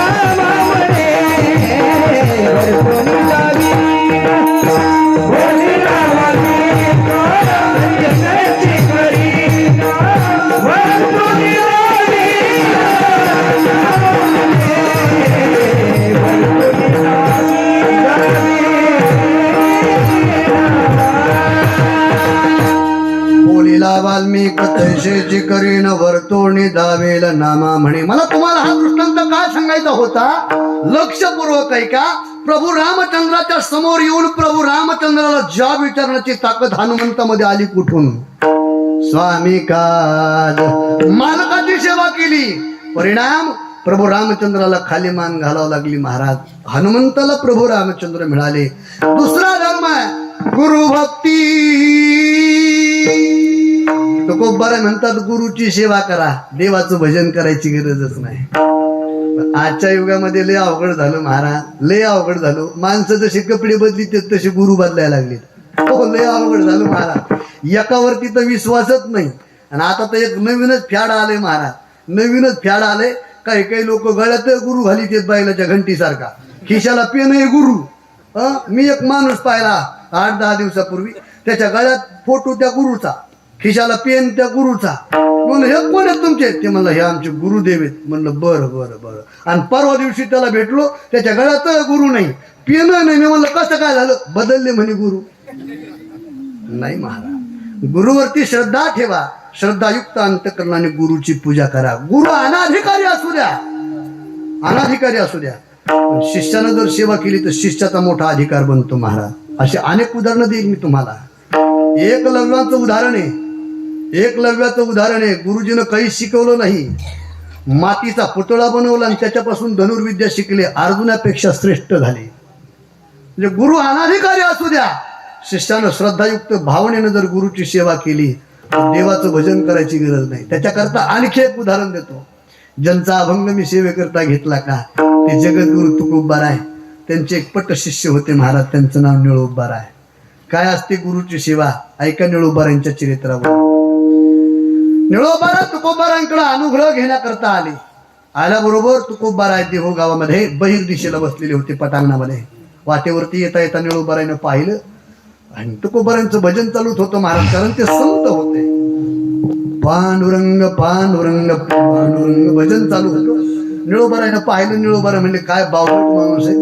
रामामणे, वरतुनी नवीन. बोलिला वाल्मिक पैशाची परी वरतुनी नवीन रामामणे, वरतुनी बोलिला वाल्मिक तैसेची करीन वर्तोणी दावेल नामा म्हणे. मला तुम्हाला हा दृष्टांत काय सांगायचा होता, लक्षपूर्वक ऐका. प्रभू रामचंद्राच्या समोर येऊन प्रभू रामचंद्राला जॉब विचारण्याची ताकद हनुमंतामध्ये आली कुठून? स्वामी काज मालकाची सेवा केली, परिणाम प्रभू रामचंद्राला खाली मान घालावं लागली. महाराज हनुमंताला प्रभू रामचंद्र मिळाले. दुसरा धर्म आहे गुरुभक्ती. तुकोबारा म्हणतात गुरुची सेवा करा, देवाचं भजन करायची गरजच नाही. आजच्या युगामध्ये लय अवघड झालं महाराज, लय अवघड झालं. माणसं जशी कपडे बदली तसे गुरु बदलायला लागले. हो, लय अवघड झालं महाराज. एकावरती तर विश्वासच नाही. आणि आता तर एक नवीनच फॅड आलंय महाराज, नवीनच फॅड आलंय. काही काही लोक गळ्यात गुरु घालीत बैलाच्या घंटीसारखा, खिशाला पेन आहे गुरु. मी एक माणूस पाहिला 8-10 दिवसापूर्वी, त्याच्या गळ्यात फोटो त्या गुरुचा, खिशाला पेन त्या गुरुचा. म्हणलं हे कोण आहेत तुमचे? ते म्हणलं हे आमचे गुरुदेव आहेत. म्हणलं बरं बरं बरं. आणि परवा दिवशी त्याला भेटलो, त्याच्या गळ्यात गुरु नाही, पेन नाही. मी म्हणलं कसं काय झालं? बदलले म्हणे गुरु. नाही महाराज, गुरुवरती श्रद्धा ठेवा, श्रद्धायुक्त अंतकरणाने गुरुची पूजा करा. गुरु अनाधिकारी असू द्या, अनाधिकारी असू द्या, शिष्यानं जर सेवा केली तर शिष्याचा मोठा अधिकार बनतो महाराज. असे अनेक उदाहरणं देईल मी तुम्हाला. एकलव्याचं उदाहरण आहे, एकलव्याचं उदाहरण आहे. गुरुजीनं काही शिकवलं नाही, मातीचा पुतळा बनवला आणि त्याच्यापासून धनुर्विद्या शिकले, अर्जुनापेक्षा श्रेष्ठ झाले. म्हणजे गुरु अनाधिकारी असू द्या, शिष्यानं श्रद्धायुक्त भावनेनं जर गुरुची सेवा केली तर देवाचं भजन करायची गरज नाही. त्याच्याकरता आणखी एक उदाहरण देतो. ज्यांचा अभंग मी सेवेकरता घेतला का, ते जगद्गुरु तुकोबाराय, त्यांचे एक पट शिष्य होते महाराज, त्यांचं नाव निळोबाराय. काय असते गुरुची सेवा, ऐका निळोबारांच्या चरित्रावर. निळोबारा तुकोबारांकडे अनुग्रह घेण्याकरता आले. आल्याबरोबर तुकोबाराय देहो गावामध्ये बहिर दिशेला बसलेले होते पटांगणामध्ये. वाटेवरती येता येता निळोबारायनं पाहिलं आणि तुकोबारांचं भजन चालूच होतं महाराज, कारण ते संत होते. पांडुरंग पांडुरंग पांडुरंग भजन चालू होतं. निळोबारायनं पाहिलं. निळोबारा म्हणले काय बावळट माणूस आहे,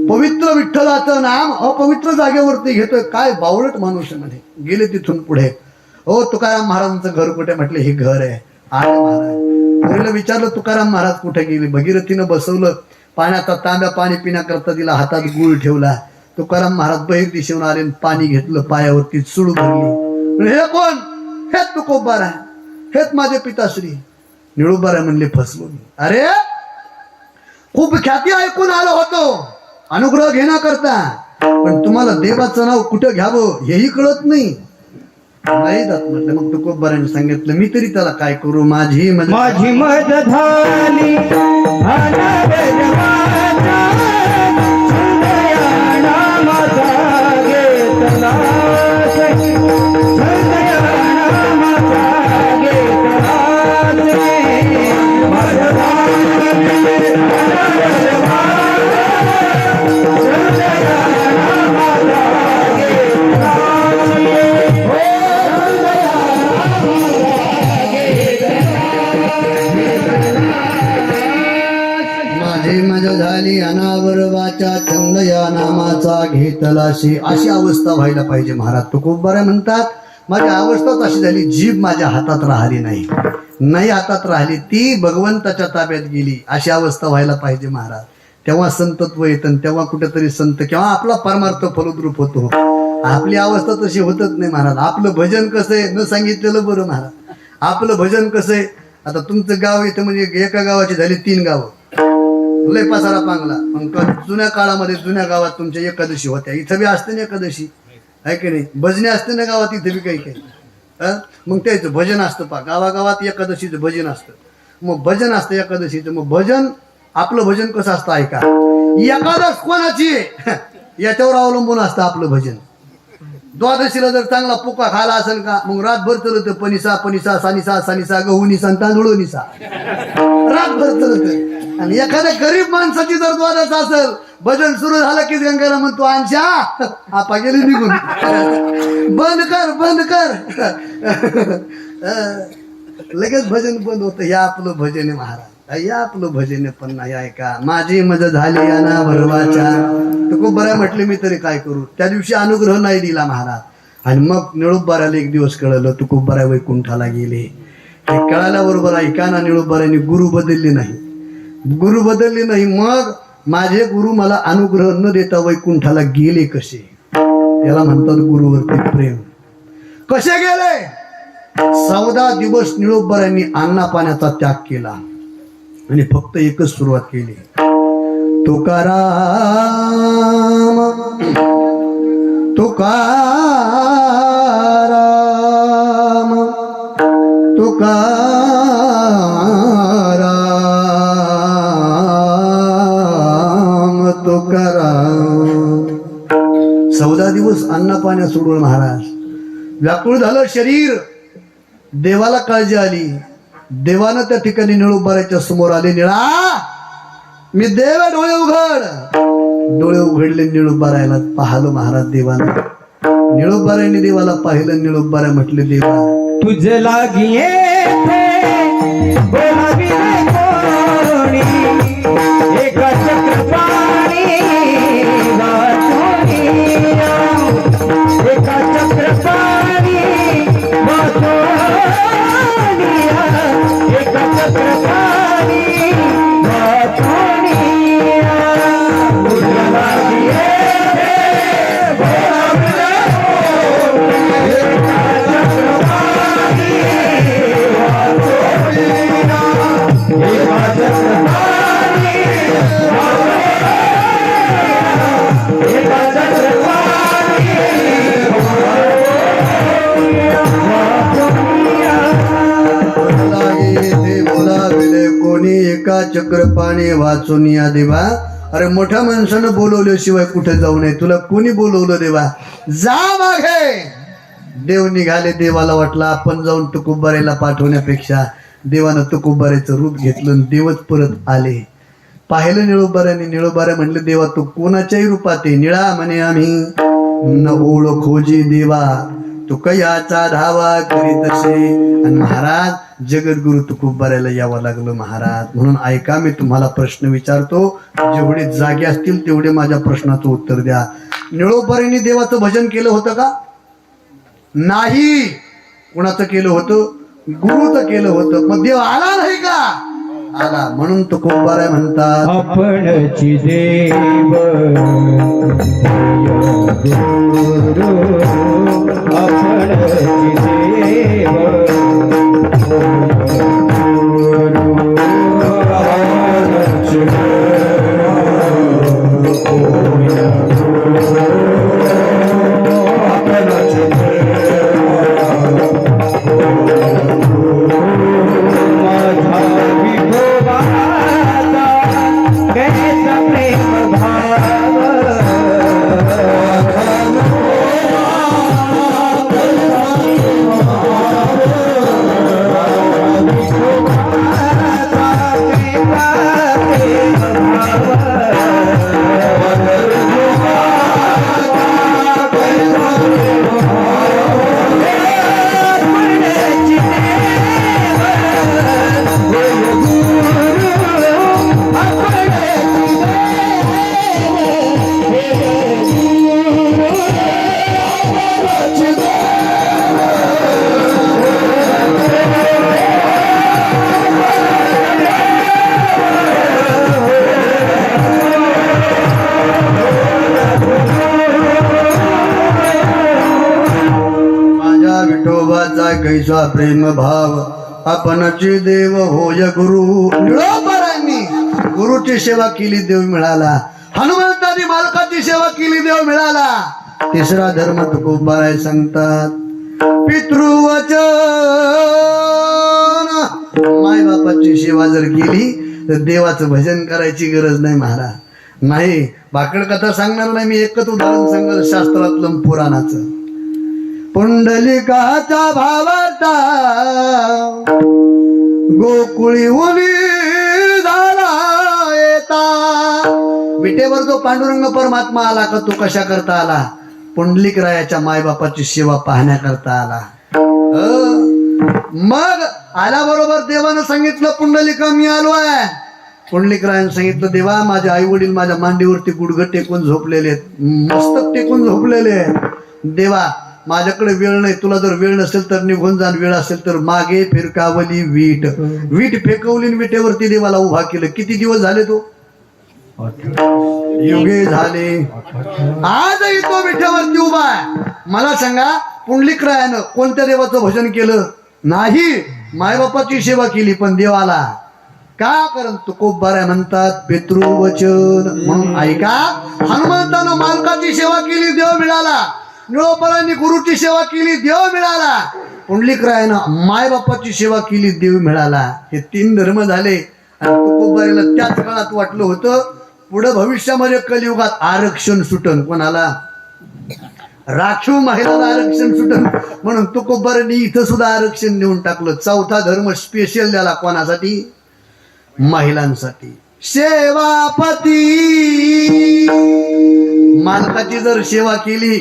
पवित्र विठ्ठलाचं नाम अपवित्र जागेवरती घेतोय, काय बावळट माणूस आहे म्हणे. गेले तिथून पुढे. हो तुकाराम महाराजांचं घर कुठे, म्हटले हे घर आहे. आले महाराज. पुरीला विचारलं तुकाराम महाराज कुठे गेले. भगीरथीनं बसवलं, पाण्याचा तांब्या पाणी पिण्याकरता दिला, हातात गुळ ठेवला. तुकाराम महाराज बहिर दिशेहून आले, पाणी घेतलं, पायावरती सुळू भरली. हे कोण? हे तुकोबारा, हेच माझे पिताश्री. निळोबारा म्हणले फसलो मी. अरे खूप ख्याती ऐकून आलो होतो अनुग्रह घेण्याकरता, पण तुम्हाला देवाचं नाव कुठं घ्यावं हेही कळत नाही. नाही जात म्हटलं. मग तुकोबाराने सांगितलं मी तरी त्याला काय करू, माझी मदत झाली झाली अनावर वाचा छंद या नामाचा घेतलाशी. अशी अवस्था व्हायला पाहिजे महाराज. तुकोबारा म्हणतात माझी अवस्थाच अशी झाली, जीभ माझ्या हातात राहिली नाही, नाही हातात राहिली, ती भगवंताच्या ताब्यात गेली. अशी अवस्था व्हायला पाहिजे महाराज. तेव्हा संतत्व येतं, तेव्हा कुठेतरी संत किंवा आपला परमार्थ फलद्रूप होतो. आपली अवस्था तशी होतच नाही महाराज. आपलं भजन कसं आहे न सांगितलेलं बरं महाराज. आपलं भजन कसं आहे, आता तुमचं गाव इथं म्हणजे एका गावाची झाली 3 गावं, लय पसारा पांगला. मग जुन्या काळामध्ये जुन्या गावात तुमच्या एकादशी होत्या, इथं बी असते ना एकादशी, आहे की नाही. भजने असते ना गावात, इथं बी काही काही. मग त्याचं भजन असतं पा, गावागावात एकादशीचं भजन असतं. मग भजन असतं एकादशीचं. मग भजन, आपलं भजन कसं असतं ऐका. एकादश कोणाची याच्यावर अवलंबून असतं आपलं भजन. द्वादशीला जर चांगला पुका खाला असेल का, मग रातभर चलत पनिसा पनिसा सानिसा सानिसा गहू निसा तांदूळ निसा, रातभर चलत. आणि एखाद्या गरीब माणसाची जर द्वादश असेल, भजन सुरू झालं की गंगाला म्हणतो आणशा आपा गेली निघून, बंद कर बंद कर, लगेच भजन बंद होतं. हे आपलं भजन आहे महाराज, हे आपलं भजन आहे. पण नाही ऐका, माझी मदत झाली ना भरवाच्या. तुकोबारा म्हटले मी तरी काय करू. त्या दिवशी अनुग्रह नाही दिला महाराज. आणि मग निळोबाराला एक दिवस कळलं तुकोबारा वैकुंठाला गेले. हे कळाल्याबरोबर ऐका ना, निळोबाराने गुरु बदलले नाही, गुरु बदलले नाही. मग माझे गुरु मला अनुग्रह न देता वैकुंठाला गेले कसे, याला म्हणतात गुरुवरती प्रेम. कसे गेले? 14 दिवस निळोबारांनी अन्ना पाण्याचा त्याग केला आणि फक्त एकच सुरुवात केली, तुकाराम तुकाराम तुकाराम तुकाराम. 14 दिवस अन्न पाण्या सोडून महाराज व्याकुळ झालं शरीर. देवाला काळजी आली. देवानं त्या ठिकाणी निळोबाराच्या समोर आले. निळा मी देव, डोळे उघड. डोळे उघडले. निळोबारायला पाहिलं महाराज देवानं. निळोबाराने देवाला पाहिलं. निळोबारा म्हटले देवा तुझे लागिये एका चक्रपाणी एका चक्रपाणी एका चक्रपाणी चक्रपाणी वाचून या देवा. अरे मोठ्या माणसानं बोलवल्याशिवाय कुठे जाऊ नये. तुला कोणी बोलवलं देवा? जा मागे. देव निघाले. देवाला वाटलं आपण जाऊन तुकोबाऱ्याला पाठवण्यापेक्षा देवानं तुकोबाऱ्याचं रूप घेतलं आणि देवच परत आले. पाहिलं निळोबाऱ्याने. निळोबाऱ्या म्हणले देवा तू कोणाच्याही रूपात आहे. निळा म्हणे आम्ही न ओळखोजी देवा तू कयाचा धावा करीत असे. आणि महाराज जगद्गुरु तुकोबाऱ्याला यावं लागलं महाराज. म्हणून ऐका मी तुम्हाला प्रश्न विचारतो. जेवढे जागे असतील तेवढे माझ्या प्रश्नाचं उत्तर द्या. निळोबाऱ्याने देवाचं भजन केलं होतं का? नाही. कुणाचं केलं होतं? गुरुचं केलं होतं. मग देव आला नाही का? आला. म्हणून तुकोबाऱ्या म्हणतात आपणची देव गुरु आपणची देव कैसा प्रेम भाव आपणची देव होय गुरु. निळोबाऱ्यांनी गुरुची सेवा केली देव मिळाला. हनुमंतांनी मालकाची सेवा केली देव मिळाला. तिसरा धर्म तुकोबाराय सांगतात पितृवचन. माय बापाची सेवा जर केली तर देवाचं भजन करायची गरज नाही महाराज. नाही भाकड कथा सांगणार नाही मी. एकच उदाहरण सांगणार शास्त्रातलं पुराणाचं. पुंडलिकाचा भावाचा गोकुळी उली झाला येता. विटेवर जो पांडुरंग परमात्मा आला का तो कशा करता आला? पुंडलिक रायाच्या मायबापाची सेवा पाहण्याकरता आला. मग आल्याबरोबर देवानं सांगितलं पुंडलिका मी आलो आहे. पुंडलिक रायानं सांगितलं देवा माझे आई वडील माझ्या मांडीवरती गुडघे टेकून झोपलेले आहेत. मस्तक टेकून झोपलेले आहेत. देवा माझ्याकडे वेळ नाही. तुला जर वेळ नसेल तर निघून जा. वेळ असेल तर मागे फिरकावली वीट. वीट फेकवली विटेवरती देवाला उभा केलं. किती दिवस झाले? तो युगे झाले. आजही तो विठ्यावरती उभा आहे. मला सांगा पुंडलिक रायानं कोणत्या देवाचं भजन केलं? नाही. मायबापाची सेवा केली पण देवाला का? कारण तुकोबाऱ्या म्हणतात पितृवचन. म्हणून ऐका हनुमंतानं मालकाची सेवा केली देव मिळाला. निळोबारांनी गुरुची सेवा केली देव मिळाला. पुंडलिक रायानं मायबापाची सेवा केली देव मिळाला. हे तीन धर्म झाले. आणि तुकोबाऱ्याला त्याच काळात वाटलं होतं पुढे भविष्यामध्ये कलियुगात आरक्षण सुटन. कोणाला? राखीव महिलाला आरक्षण सुटन. म्हणून तुकोबाऱ्यांनी इथं सुद्धा आरक्षण देऊन टाकलं. चौथा धर्म स्पेशल द्याला. कोणासाठी? महिलांसाठी. सेवापती. मालकाची जर सेवा केली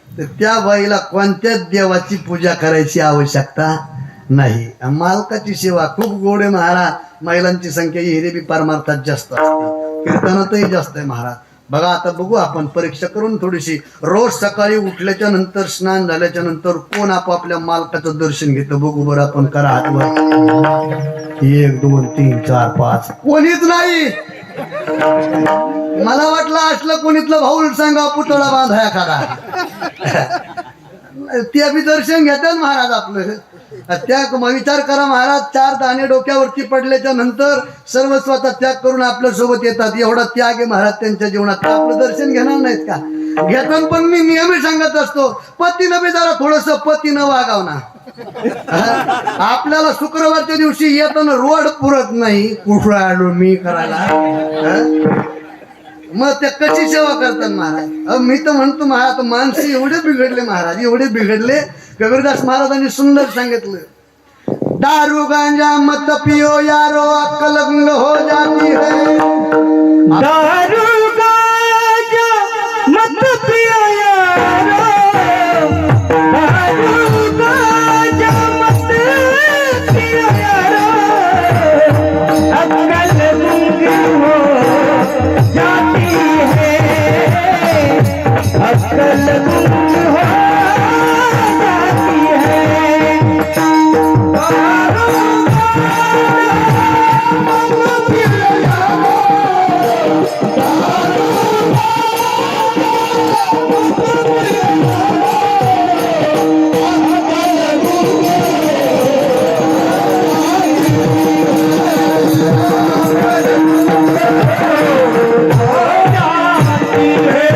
तर त्या बाईला कोणत्याच देवाची पूजा करायची आवश्यकता नाही. मालकाची सेवा खूप गोड आहे महाराज. महिलांची संख्या हिरेबी परमार्थात जास्त असते. कीर्तनातही जास्त आहे महाराज. बघा आता बघू आपण परीक्षा करून थोडीशी. रोज सकाळी उठल्याच्या नंतर स्नान झाल्याच्या नंतर कोण आपापल्या मालकाचं दर्शन घेतं बघू बरं आपण. करा हातवर. 1 2 3 4 5 कोणीच नाही. मला वाटलं असलं कोणीतलं भाऊ सांगा पुतळा बांधाया खरा. ते बी दर्शन घेतात महाराज आपलं. त्या विचार करा महाराज. 4 दाणे डोक्यावरती पडल्याच्या नंतर सर्वस्वाचा त्याग करून आपल्या सोबत येतात. एवढा त्याग आहे महाराज त्यांच्या जीवनात. आपलं दर्शन घेणार नाहीत का? घेतात. पण मी नेहमी सांगत असतो पतीनं बी जरा थोडस पतीनं वागाव ना. आपल्याला शुक्रवारच्या दिवशी येताना रोड पुरत नाही, कुठं आलो मी करायला. मग ते कशी सेवा करतात महाराज? मी तर म्हणतो महाराज माणसे एवढे बिघडले महाराज, एवढे बिघडले. कबीरदास महाराजांनी सुंदर सांगितलं, दारू गांजा मत पियो यारो अक्कल गुंग हो जाती है. दारू गांजा मत पियो यारो, दारू गांजा मत पियो यारो, अक्कल गुंग हो जाती है, अक्कल गुंग हो जाती है.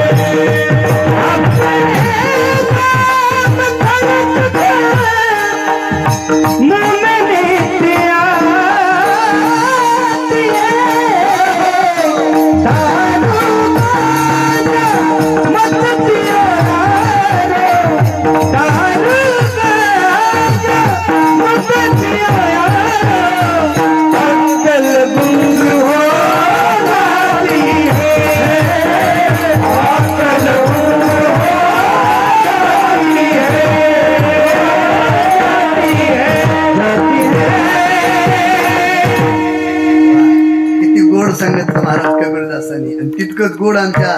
सांगितलं महाराज कबीरदासांनी, आणि तितकंच गोड आमच्या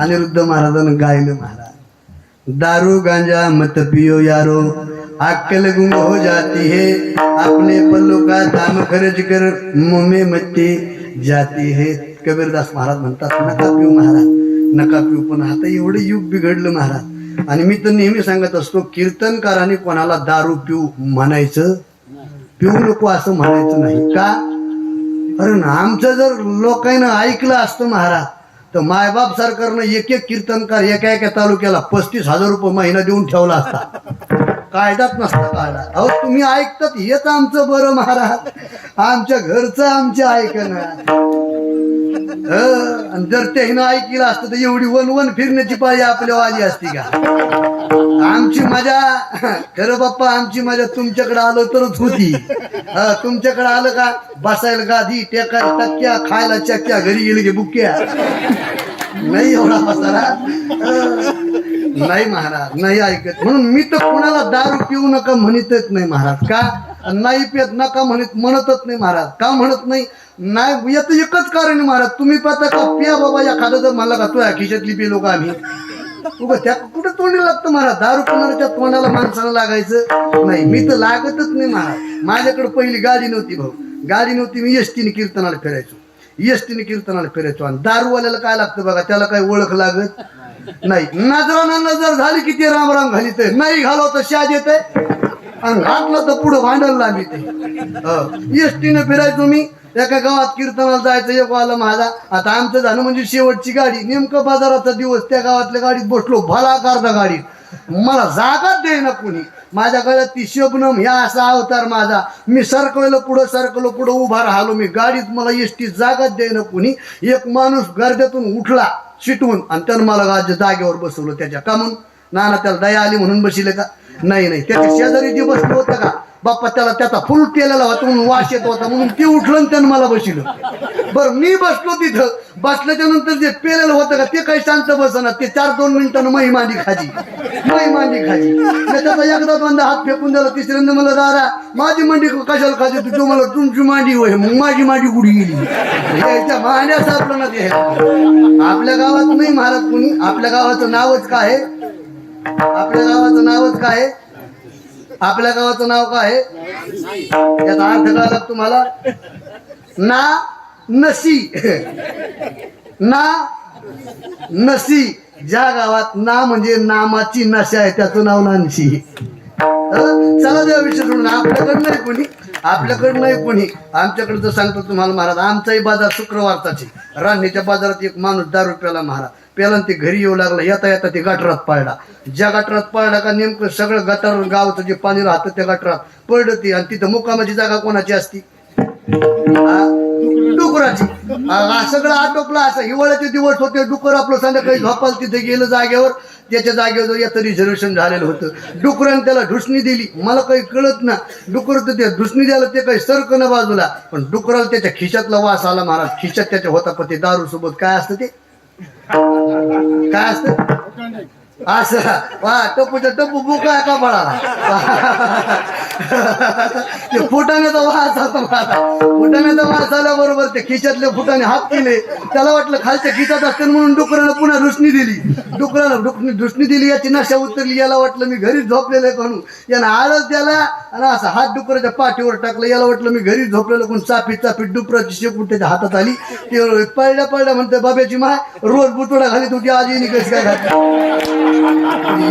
अनिरुद्ध महाराजांनी गायलं महाराज. दारू गांजा मत पियो यारो अक्कल गुंग हो जाती है, अपने पल्लू का दाम खर्च कर मुंह में मत्ती जाती है. कबीरदास महाराज म्हणतात नका पिऊ महाराज, नका पिऊ. पण आता एवढं युग बिघडलं महाराज. आणि मी तर नेहमी सांगत असतो, कीर्तनकारांनी कोणाला दारू पिऊ म्हणायचं, पिऊ नको असं म्हणायचं नाही. का? कारण आमचं जर लोकांना ऐकलं असतं महाराज, तर मायबाप सरकारनं एक एक कीर्तनकार एका एका तालुक्याला 35,000 रुपये महिना देऊन ठेवला असता. कायदाच नसता काढा. अहो तुम्ही ऐकतात हेच आमचं बरं महाराज, आमच्या घरचं आमच्या ऐकणं. आणि जर त्यानं ऐकलं असतं तर एवढी वन फिरण्याची पाळी आपल्यावर आली असती का? आमची मजा, खरं बाप्पा आमची मजा तुमच्याकडे आलो तरच होती. तुमच्याकडे आलं का बसायला गादी, टेकायला टक्क्या, खायला चक्क्या, घरी गेले की बुक्क्या. नाही एवढा बसायला नाही महाराज, नाही ऐकत. म्हणून मी तर कुणाला दारू पिऊ नका म्हणतच नाही महाराज. का नाही पियत नका म्हणतच नाही महाराज. का म्हणत नाही? नाही याचं एकच कारण आहे महाराज, तुम्ही पाहता का पिया बाबा एखादा जर म्हणला का तुझ्या खिशातली पिलो का आम्ही, त्या कुठं तोंडी लागतं महाराज. दारू पिणाऱ्याच्या तोंडाला माणसाला लागायचं नाही. मी तर लागतच नाही महाराज. माझ्याकडे पहिली गाडी नव्हती भाऊ, गाडी नव्हती. मी एसटीने कीर्तनाला फिरायचो, एसटीने कीर्तनाला फिरायचो. आणि दारूवाल्याला काय लागतं बघा, त्याला काही ओळख लागत नाही. नजराना नजर झाली की ते रामराम घालीत, नाही घालव तर शाद येते, आणि घातलं तर पुढं भांडण लागते. एसटीने फिरायचो मी. एका गावात कीर्तनाला जायचं, एक वाला माझा. आता आमचं झालं म्हणजे शेवटची गाडी, नेमकं बाजाराचा दिवस. त्या गावातल्या गाडीत बसलो, भला अर्धा गाडीत. मला जागाच देईना कुणी. माझ्या गळ्यात ती शबनम ह्या असा अवतार माझा. मी सरकवलं पुढं, सरकलो पुढं, उभा राहिलो मी गाडीत. मला एसटी जागाच देईना कुणी. एक माणूस गर्द्यातून उठला शिटवून, आणि त्यानं मला जागेवर बसवलं. त्याच्या का म्हणून? नाना त्याला दया आली म्हणून बसिले का? नाही नाही, त्याच्या शेजारी जे बसलं होतं का बाप्पा, त्याला त्याचा फुल केलेला होता म्हणून वास येत होता, म्हणून ते उठलं आणि त्यानं मला बसिलं. बरं मी बसलो तिथं. बसल्याच्या नंतर जे पेलेलं होतं का ते काही शांत बसणार. ते 4-2 मिनिटानं मही मांडी खाजी. त्याचा एकदा दोनदा हात फेकून दिला. तिसऱ्यांदा मला दारा माझी मांडी कशाला खाजी, तू मला तुमची मांडी होय, मग माझी मांडी कुठे गेली? याच्या मांड्या सापडलं ना ते. आपल्या गावात नाही महाराज कुणी. आपल्या गावाचं नावच काय आहे? आपल्या गावाचं नावच काय आहे? आपल्या गावाचं नाव काय आहे? याचा अर्थ कळला तुम्हाला? ना नसी, ना नसी. ज्या गावात ना म्हणजे नामाची नशा आहे त्याचं नाव नानशी. चला त्या विषय सोडून. आपल्याकडं नाही कोणी, आपल्याकडं नाही कोणी. आमच्याकडे तर सांगतो तुम्हाला महाराज, आमचाही बाजार शुक्रवारचाच आहे. रान्नीच्या बाजारात एक माणूस दारू प्याला महाराज. पेला ते घरी येऊ लागला. येता येता ते गटारात पडला. ज्या गटारात पडला का नेमकं सगळं गटार गावचं जे पाणी राहतं त्या गटारात पडलं ते. आणि तिथं मुक्कामाची जागा कोणाची असती? डुकराची. सगळं आटोपलं. असं हिवाळ्याचे दिवस होते. डुकर आपलं संध्याकाळी झोपाल तिथे गेलं जागेवर. त्याच्या जागेवर याचं रिझर्वेशन झालेलं होतं. डुकरानं त्याला ढुसणी दिली. मला काही कळत ना, डुकर तर ते ढुसणी द्यायला ते काही सरकन बाजूला, पण डुकराला त्याच्या खिशातला वास आला महाराज. खिशात त्याच्या होता पण ते दारू सोबत काय असतं ते काय असतं असं वा टपूच्या टप्पू बुका का पळाला. ते फुटाण्याचा वास होता माझा. फुटाण्याचा वास आल्याबरोबर ते खिशातले फुटाने हात केले. त्याला वाटलं खालच्या खिशात असते म्हणून डुकरानं पुन्हा ढुसणी दिली. डुकरानं ढुसणी दिली. याची नशा उतरली. याला वाटलं मी घरीच झोपलेलं आहे म्हणून यानं आळस द्याला आणि असं हात डुकराच्या पाठीवर टाकलं. याला वाटलं मी घरीच झोपलेलं. कोण चापीत डुकराची शेपूट त्याच्या हातात आली. ते पळल्या म्हणते बाब्याची माय रोज बुटोडा घालीत होती. आजीनी कशी काय घातली.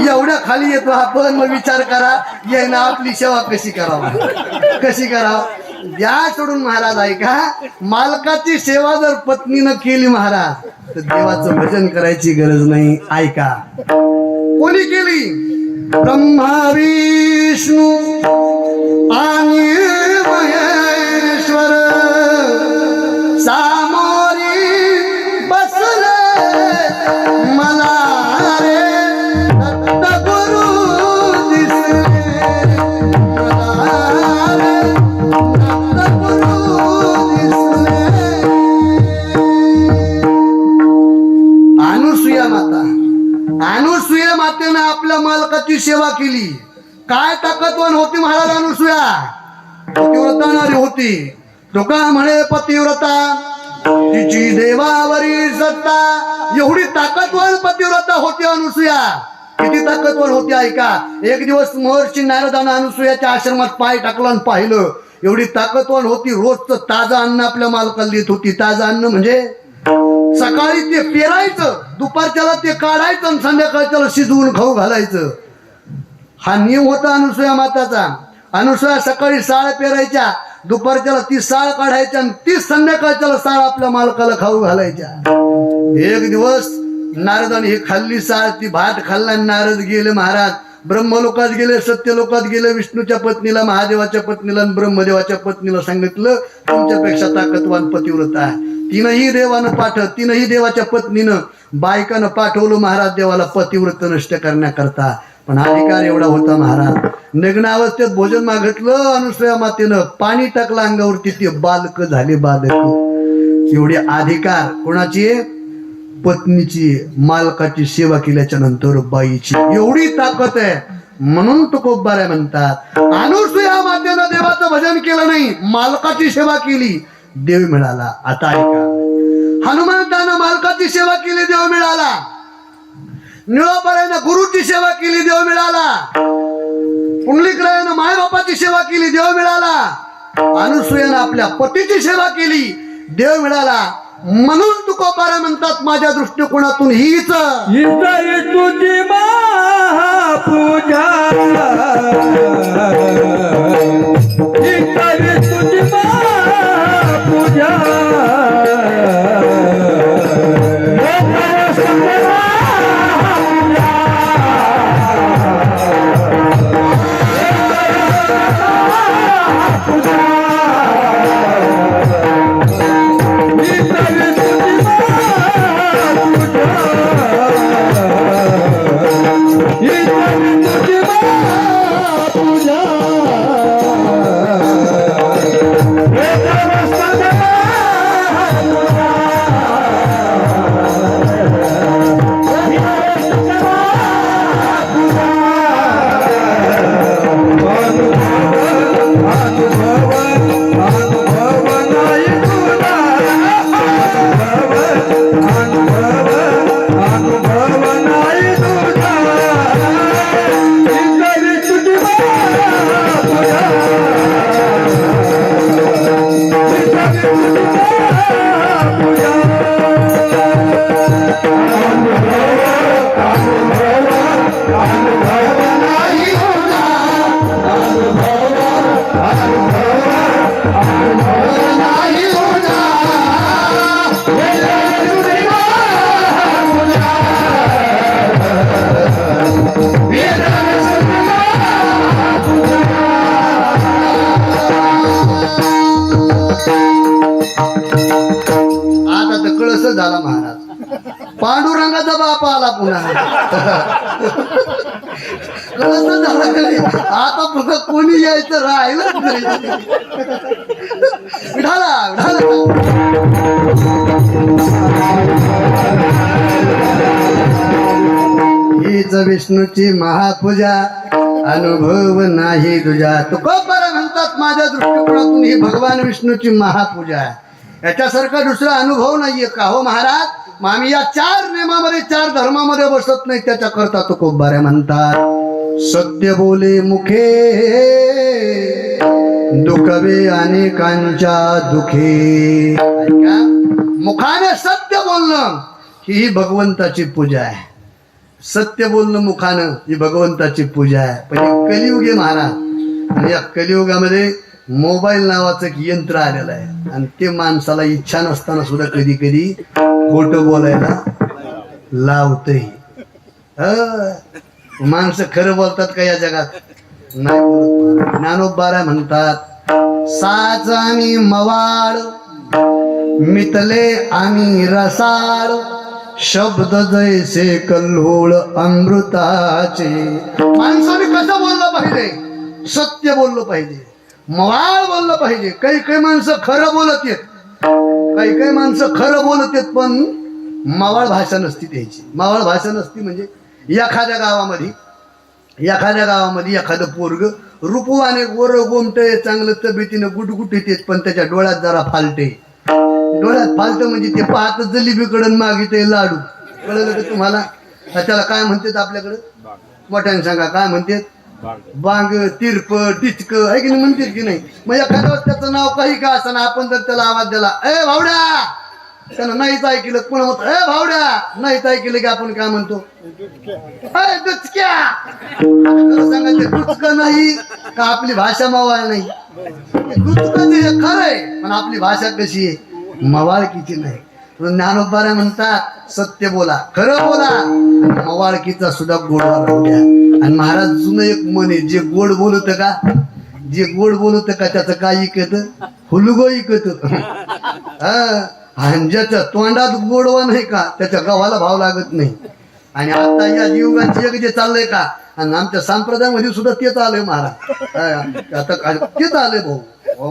एवढ्या खाली येतो आपण. मग विचार करा यायनं आपली सेवा कशी करावं. या सोडून महाराज ऐका, मालकाची सेवा जर पत्नीनं केली महाराज तर देवाचं भजन करायची गरज नाही. ऐका कोणी केली? ब्रह्मा विष्णू आणि महेश्वर सामोरी बसले मला अनुसूया मातेनं आपल्या मालकाची सेवा केली. काय ताकदवान होती महाराज अनुसूया. पतिव्रता नारी होती. तो का म्हणे पतिव्रता तिची देवावरी सत्ता. एवढी ताकदवान पतिव्रता होती अनुसूया. किती ताकदवान होती ऐका. एक दिवस महर्षी नारदानं अनुसूयाच्या आश्रमात पाय टाकला आणि पाहिलं. एवढी ताकदवान होती. रोजचं ताजं अन्न आपल्या मालकाला देत होती. ताजं अन्न म्हणजे सकाळी ते पेरायचं, दुपारच्याला ते काढायचं आणि संध्याकाळच्याला शिजवून खाऊ घालायचं. हा नियम होता अनुसूया माताचा. अनुसूया सकाळी साळ पेरायच्या, दुपारच्याला ती साळ काढायच्या आणि ती संध्याकाळच्याला साळ आपल्या मालकाला खाऊ घालायच्या. एक दिवस नारदाने हे खाल्ली साळ, ती भात खाल्ला. नारद गेले महाराज ब्रह्मलोकात गेले, सत्यलोकात गेले. विष्णूच्या पत्नीला, महादेवाच्या पत्नीला आणि ब्रह्मदेवाच्या पत्नीला सांगितलं तुमच्यापेक्षा ताकदवान पतिव्रता आहे. तीनही देवाच्या पत्नीनं बायकानं पाठवलं महाराज देवाला पतिव्रत नष्ट करण्याकरता. पण अधिकार एवढा होता महाराज. नग्न अवस्थेत भोजन मागितलं अनुसूया मातेनं, पाणी टाकलं अंगावरती. ते बालक झाले बालक. एवढे अधिकार कोणाची? पत्नीची. मालकाची सेवा केल्याच्या नंतर बाईची. एवढी ताकद आहे. म्हणून तुकोबाऱ्या म्हणतात अनुसूया मातेनं देवाचं भजन केलं नाही, मालकाची सेवा केली, देव मिळाला. आता ऐका, हनुमंतानं मालकाची सेवा केली, देव मिळाला. निळोबाऱ्यानं गुरुची सेवा केली, देव मिळाला. पुंडलिकरायानं मायबापाची सेवा केली, देव मिळाला. अनुसूयानं आपल्या पतीची सेवा केली, देव मिळाला. म्हणून तुकोबारा म्हणतात माझ्या दृष्टिकोनातून हीच तुझी महापूजा, तुझी महापूजा. नाही आता तर कळस झाला महाराज. पांडुरंगाचा बाप आला पुन्हा. कळस झाला कधी आता पुन्हा कोणी यायचं राहिलंच नाही. विठाला हीच विष्णूची महापूजा अनुभव नाही तुझ्या. तुकोबारा म्हणतात माझ्या दृष्टिकोनातून ही भगवान विष्णूची महापूजा आहे. याच्यासारखा दुसरा अनुभव नाहीये का हो महाराज. मग आम्ही या 4 नियमामध्ये 4 धर्मामध्ये बसत नाही. त्याच्या करता तुकोबारा म्हणतात सत्य बोले मुखे दुखवे अनेकांच्या दुखे. मुखाने सत्य बोलणं ही भगवंताची पूजा आहे. सत्य बोलणं मुखानं ही भगवंताची पूजा आहे. पण हे कलियुग आहे महाराज. आणि या कलियुगामध्ये मोबाईल नावाचं एक यंत्र आलेलं आहे आणि ते माणसाला इच्छा नसताना सुद्धा कधी कधी खोटं बोलायला लावतही. माणसं खरं बोलतात का या जगात? नाही बोलत. ज्ञानोबारा म्हणतात साच आणि मवाळ मितले आणि रसाळ शब्द जैसे कल्होळ अमृताचे. माणसाने कसं बोललं पाहिजे? सत्य बोललं पाहिजे, मवाळ बोललं पाहिजे. काही काही माणसं खरं बोलत येत, काही काही माणसं खरं बोलत येत पण मवाळ भाषा नसती त्याची. मवाळ भाषा नसती म्हणजे एखाद्या गावामध्ये एखादं पोरग रूपवाने गोर गोमटे चांगलं तब्येतीनं गुटगुटीत येत पण त्याच्या डोळ्यात जरा फालटे. डोळ्यात फालत म्हणजे ते पाहत जलिबीकडून मागिते लाडू. कळलं का तुम्हाला? त्याला काय म्हणतात आपल्याकडं? मोठ्याने सांगा काय म्हणतात? बांग, तिरप, टिचक आहे की नाही म्हणतात की नाही? मग एखाद्या वेळेस त्याचं नाव काही का असं ना आपण जर त्याला आवाज दिला ए भावड्या, त्यानं नाहीच ऐकलं. पुन्हा म्हणतो ए भावड्या, नाहीच ऐकलं की आपण काय म्हणतो? डुचक्या. सांगायचं डुचक नाही का आपली भाषा मवाळ नाही? डुचक खरं आहे पण आपली भाषा कशी आहे? मवाळकीची नाही. ज्ञानोबारा म्हणतात सत्य बोला, खरं बोला, मवाळकीचा सुद्धा गोडवा राहू द्या. आणि महाराज जुनं एक म्हण आहे, जे गोड बोलत का त्याचं काय ऐकत? हुलगो ऐकत. आणि ज्याच्या तोंडात गोडवा नाही का त्याच्या गव्हाला भाव लागत नाही. आणि आता या युगाची एक जे चाललंय का आणि आमच्या संप्रदायामध्ये सुद्धा तेच आलंय महाराज. आता तेच आलंय भाऊ.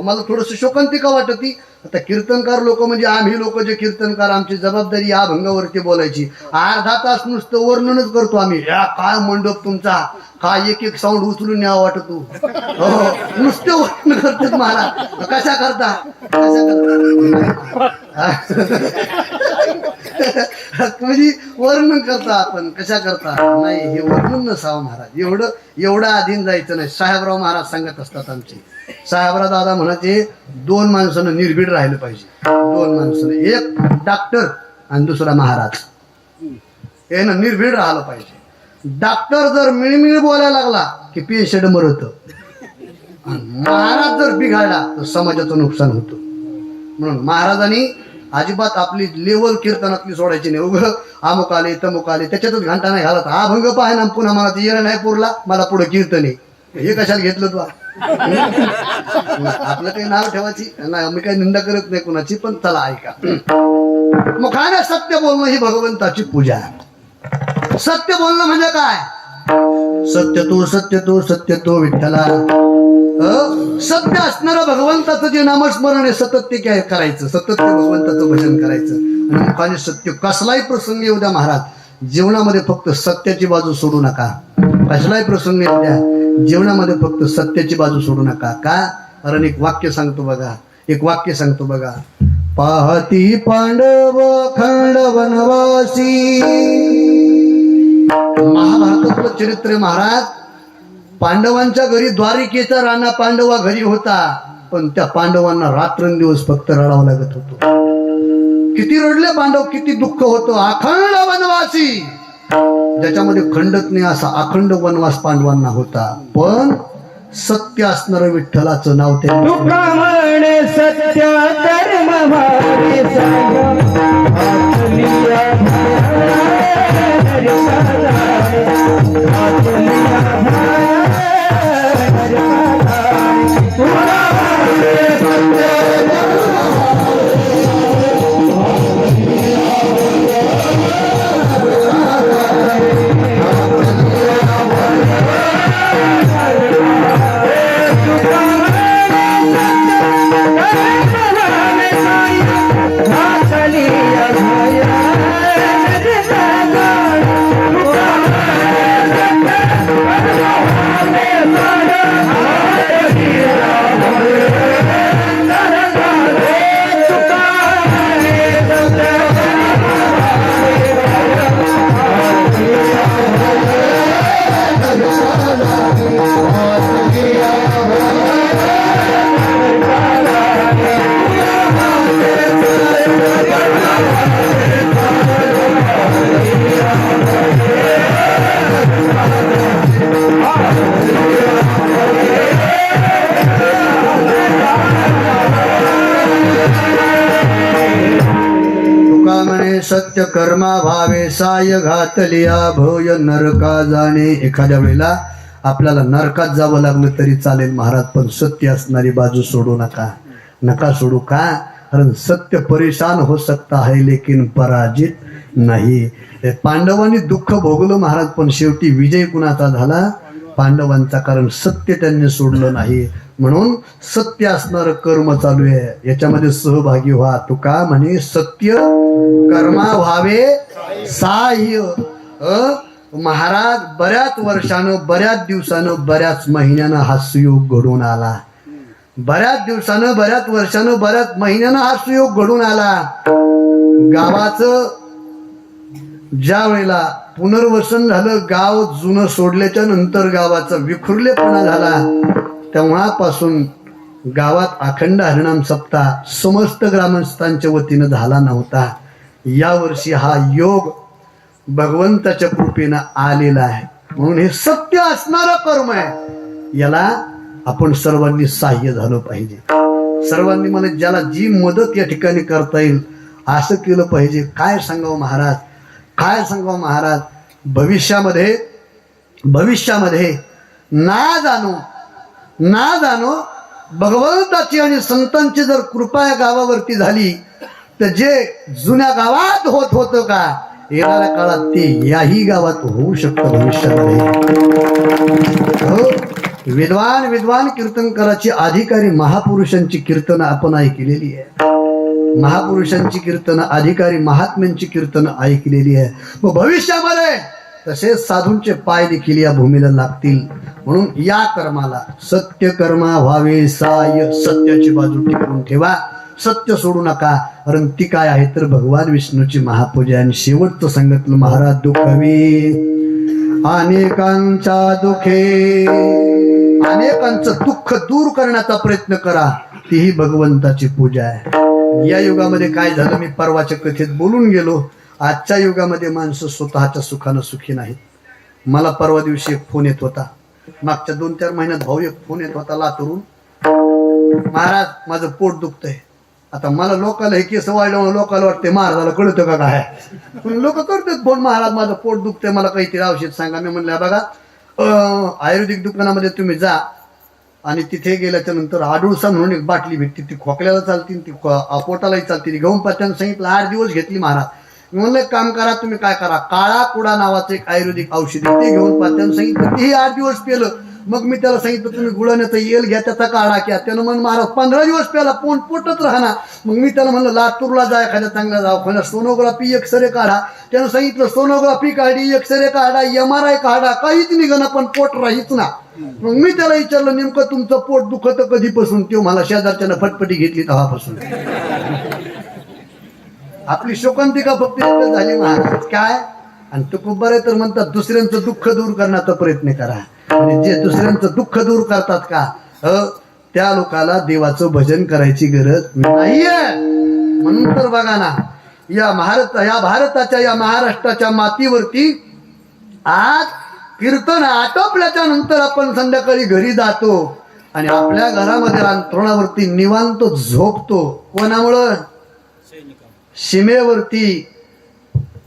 मला थोडस शोकांतिका वाटती. आता कीर्तनकार लोक म्हणजे आम्ही लोक जे कीर्तनकार आमची जबाबदारी या अभंगावरती बोलायची. अर्धा तास नुसतं वर्णनच करतो आम्ही. या काय मंडप तुमचा, काय एक साऊंड उचलून न्यावं वाटतो. हो नुसते वर्णन करतात महाराज. कशा करता म्हणजे वर्णन करता आपण कशा करता? नाही हे वर्णन नसावं महाराज. एवढं अधीन जायचं नाही. साहेबराव महाराज सांगत असतात आमचे. साहेबराव दादा म्हणायचे 2 माणसानं निर्भीड राहिलं पाहिजे. 2 माणसानं, एक डॉक्टर आणि दुसरा महाराज. हे ना निर्भीड राहिलं पाहिजे. डॉक्टर जर मिळमिळ बोलायला लागला की पेशंट मरत. महाराज जर बिघाडला तर समाजाचं नुकसान होतं. म्हणून महाराजांनी अजिबात आपली लेवल कीर्तनातली सोडायची नाही. उघड अमुक आले तमुक आले त्याच्यातच घंटा नाही घालत. हा भंग पाहे ना पुन्हा मला ते येणं नाही पुरला मला पुढे कीर्तन आहे हे कशाला घेतलं तू? आपलं काही नाव ठेवायची नाही. मी काही निंदा करत नाही कुणाची पण चला ऐका. मुखाने सत्य बोलणं ही भगवंताची पूजा. सत्य बोलणं म्हणजे काय? सत्य तो विठ्ठला. सत्य असणारं भगवंताचं जे नामस्मरण आहे सतत ते काय करायचं, सतत ते भगवंताचं भजन करायचं. आणि मुखाने सत्य कसलाही प्रसंग येऊ द्या महाराज, जीवनामध्ये फक्त सत्याची बाजू सोडू नका. कसलाही प्रसंग येऊ द्या जीवनामध्ये फक्त सत्याची बाजू सोडू नका. का? कारण एक वाक्य सांगतो बघा. पाहती पांडव खंड वनवासी. महाभारतातलं चरित्र महाराज. पांडवांच्या घरी द्वारिकेचा राणा पांडवा घरी होता पण त्या पांडवांना रात्रंदिवस फक्त रडावं लागत होतं. किती रडले पांडव, किती दुःख होतं. अखंड वनवासी, ज्याच्यामध्ये खंडत नाही असा अखंड वनवास पांडवांना होता. पण सत्य असणारं विठ्ठलाचं नाव ते सत्य धर्म सत्य म्हणे सत्य कर्मा भावे साय घातलिया भय नरका जाणे. एखाद्या वेळेला आपल्याला नरकात जावं लागलं तरी चालेल महाराज, पण सत्य असणारी बाजू सोडू नका. नका सोडू. का? कारण सत्य परेशान हो सकता है लेकिन पराजित नाही. पांडवांनी दुःख भोगलं महाराज, पण शेवटी विजय कुणाचा झाला? पांडवांचा. कारण सत्य त्यांनी सोडलं नाही. म्हणून सत्य असणारं कर्म चालू आहे, याच्यामध्ये सहभागी व्हा. तुका म्हणे सत्य कर्मा व्हावे साह्य. महाराज बऱ्याच वर्षानं, बऱ्याच दिवसानं, बऱ्याच महिन्यानं हा सुयोग घडून आला. बऱ्याच दिवसानं, बऱ्याच वर्षानं, बऱ्याच महिन्यानं हा सुयोग घडून आला. गावाचं ज्या वेळेला पुनर्वसन झालं, गाव जुनं सोडल्याच्या नंतर गावाचा विखुरलेपणा झाला, तेव्हापासून गावात अखंड हरिनाम सप्ताह समस्त ग्रामस्थांच्या वतीनं झाला नव्हता. यावर्षी हा योग भगवंताच्या कृपेनं आलेला आहे. म्हणून हे सत्य असणारं कर्म आहे, याला आपण सर्वांनी साह्य झालं पाहिजे. सर्वांनी मला ज्याला जी मदत या ठिकाणी करता येईल असं केलं पाहिजे. काय सांगावं महाराज, काय सांगावं महाराज. भविष्यामध्ये ना जाणो भगवंताची आणि संतांची जर कृपा या गावावरती झाली तर जे जुन्या गावात होतं का, येणाऱ्या काळात ते याही गावात होऊ शकतं भविष्यामध्ये. हो, विद्वान कीर्तनकाराची अधिकारी महापुरुषांची कीर्तनं आपण ऐकलेली आहे. महापुरुषांची कीर्तनं, अधिकारी महात्म्यांची कीर्तनं ऐकलेली आहे. व भविष्यामध्ये तसेच साधूंचे पाय देखील या भूमीला लागतील. म्हणून या कर्माला सत्य कर्मा व्हावे साय. सत्याची बाजू टिकवून ठेवा, सत्य सोडू नका. कारण ती काय आहे तर भगवान विष्णूची महापूजा. आणि शेवटचं सांगितलं महाराज, दुःखवी अनेकांच्या दुःखे, अनेकांचं दुःख दूर करण्याचा प्रयत्न करा, तीही भगवंताची पूजा आहे. या युगामध्ये काय झालं, मी परवाच्या कथेत बोलून गेलो. आजच्या युगामध्ये माणसं स्वतःच्या सुखानं सुखी नाहीत. मला परवा दिवशी एक फोन येत होता, मागच्या 2-4 महिन्यात भाऊ एक फोन येत होता लातूरून, महाराज माझं पोट दुखतंय. आता मला लोकांना हे केस वाढलं, लोकांना वाटते महाराजाला कळतं का काय, लोक करतात फोन, महाराज माझं पोट दुखतंय, मला काहीतरी औषध सांगा. मी म्हणलं बघा, आयुर्वेदिक दुकानामध्ये तुम्ही जा आणि तिथे गेल्याच्या नंतर आडूळसा म्हणून एक बाटली भेटते, ती खोकल्याला चालतील, ती पोटालाही चालते. ती घेऊन पात्यानं सांगितलं 8 दिवस घेतली महाराज. मी म्हणलं एक काम करा, तुम्ही काय करा, काळा कुडा नावाचं एक आयुर्वेदिक औषध आहे, ते घेऊन पात्यानं सांगितलं, तेही 8 दिवस पेलं. मग मी त्याला सांगितलं तुम्ही गुळण्याचा येल घ्या, त्याचा काढा घ्या. त्यानं म्हण महाराज 15 दिवस प्याला, पोटच राहणार. मग मी त्याला म्हणलं लातूरला जा, एखाद्या चांगल्या दवाखान्यात सोनोग्राफी एक्सरे काढा. त्यानं सांगितलं सोनोग्राफी काढली, एक्सरे काढा, MRI काढा, काहीच निघणं, पण पोट राहीच ना. मग मी त्याला विचारलं नेमकं तुमचं पोट दुखत कधीपासून? तो मला शेजारच्यानं फटफटी घेतली तेव्हापासून. आपली शोकांतिका फक्त झाली महाराज काय. आणि तुकोबर आहे तर म्हणतात दुसऱ्यांचं दुःख दूर करण्याचा प्रयत्न करा. आणि जे दुसऱ्यांचं दुःख दूर करतात का, त्या लोकाला देवाचं भजन करायची गरज नाहीये. म्हणून तर बघा ना, या भारताच्या या महाराष्ट्राच्या मातीवरती आज कीर्तन आटोपल्याच्या नंतर आपण संध्याकाळी घरी जातो आणि आपल्या घरामध्ये अंथरुणावरती निवांत झोपतो. कोणामुळं? सीमेवरती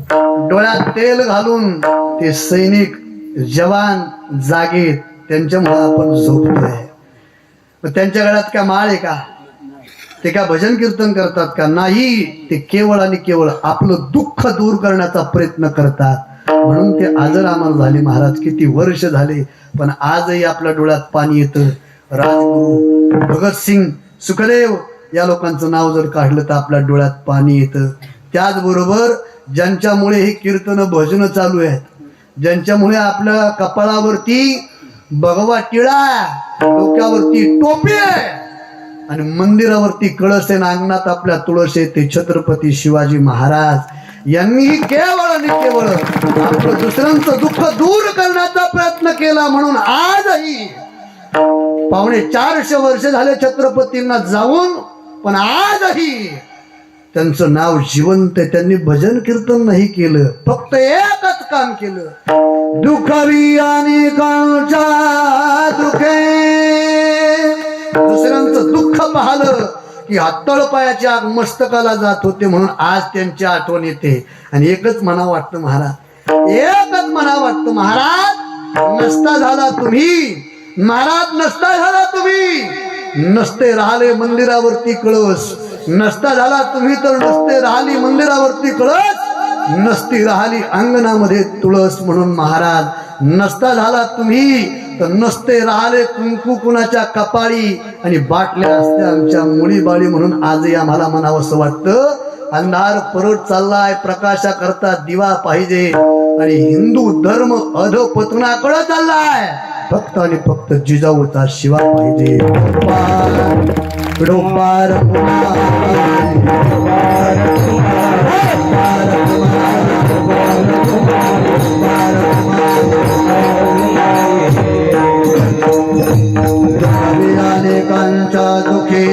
डोळ्यात तेल घालून ते सैनिक जवान जागेत, त्यांच्यामुळे आपण झोपतोय. त्यांच्या गळ्यात काय माळ आहे का? ते काय भजन कीर्तन करतात का? नाही. ते केवळ आणि केवळ आपलं दुःख दूर करण्याचा प्रयत्न करतात. म्हणून ते आजर आमर झाले महाराज. किती वर्ष झाले, पण आजही आपल्या डोळ्यात पाणी येतं. राजगुरू भगतसिंग, सुखदेव या लोकांचं नाव जर काढलं तर आपल्या डोळ्यात पाणी येतं. त्याचबरोबर ज्यांच्यामुळे हे कीर्तन भजन चालू आहेत, ज्यांच्यामुळे आपल्या कपाळावरती भगवा टिळा, डोक्यावरती टोपी आहे आणि मंदिरावरती कळस आहे, अंगणात आपल्या तुळस आहे, ते छत्रपती शिवाजी महाराज यांनी केवळ आणि केवळ आपलं दुसऱ्यांचं दुःख दूर करण्याचा प्रयत्न केला. म्हणून आजही 450 वर्ष झाले छत्रपतींना जाऊन, पण आजही त्यांचं नाव जिवंत आहे. त्यांनी भजन कीर्तन नाही केलं, फक्त एकच काम केलं, दुःखवी आणि दुःखे. दुसऱ्यांचं दुःख पाहिलं की तळपायाची आग मस्तकाला जात होते म्हणून आज त्यांची आठवण येते. आणि एकच म्हणा वाटतं महाराज, एकच म्हणा वाटतं महाराज, नसता झाला तुम्ही महाराज, नसता झाला तुम्ही, नसते राहिले मंदिरावरती कळस, नसता झाला तुम्ही तर नसते राहिली मंदिरावरती कळस, नसती राहिली अंगणामध्ये तुळस. म्हणून महाराज, नसता झाला तुम्ही तर नसते राहिले कुंकू कुणाच्या कपाळी आणि बाटल्या असत्या आमच्या मुळीबाळी. म्हणून आजही आम्हाला म्हणावंसं वाटतं, अंधार परत चाललाय, प्रकाशा करता दिवा पाहिजे. आणि हिंदू धर्म अधोपतनाकडे चाललाय, फक्त आणि फक्त जिजाऊचा शिवा पाहिजे. अनेकांच्या दुःखे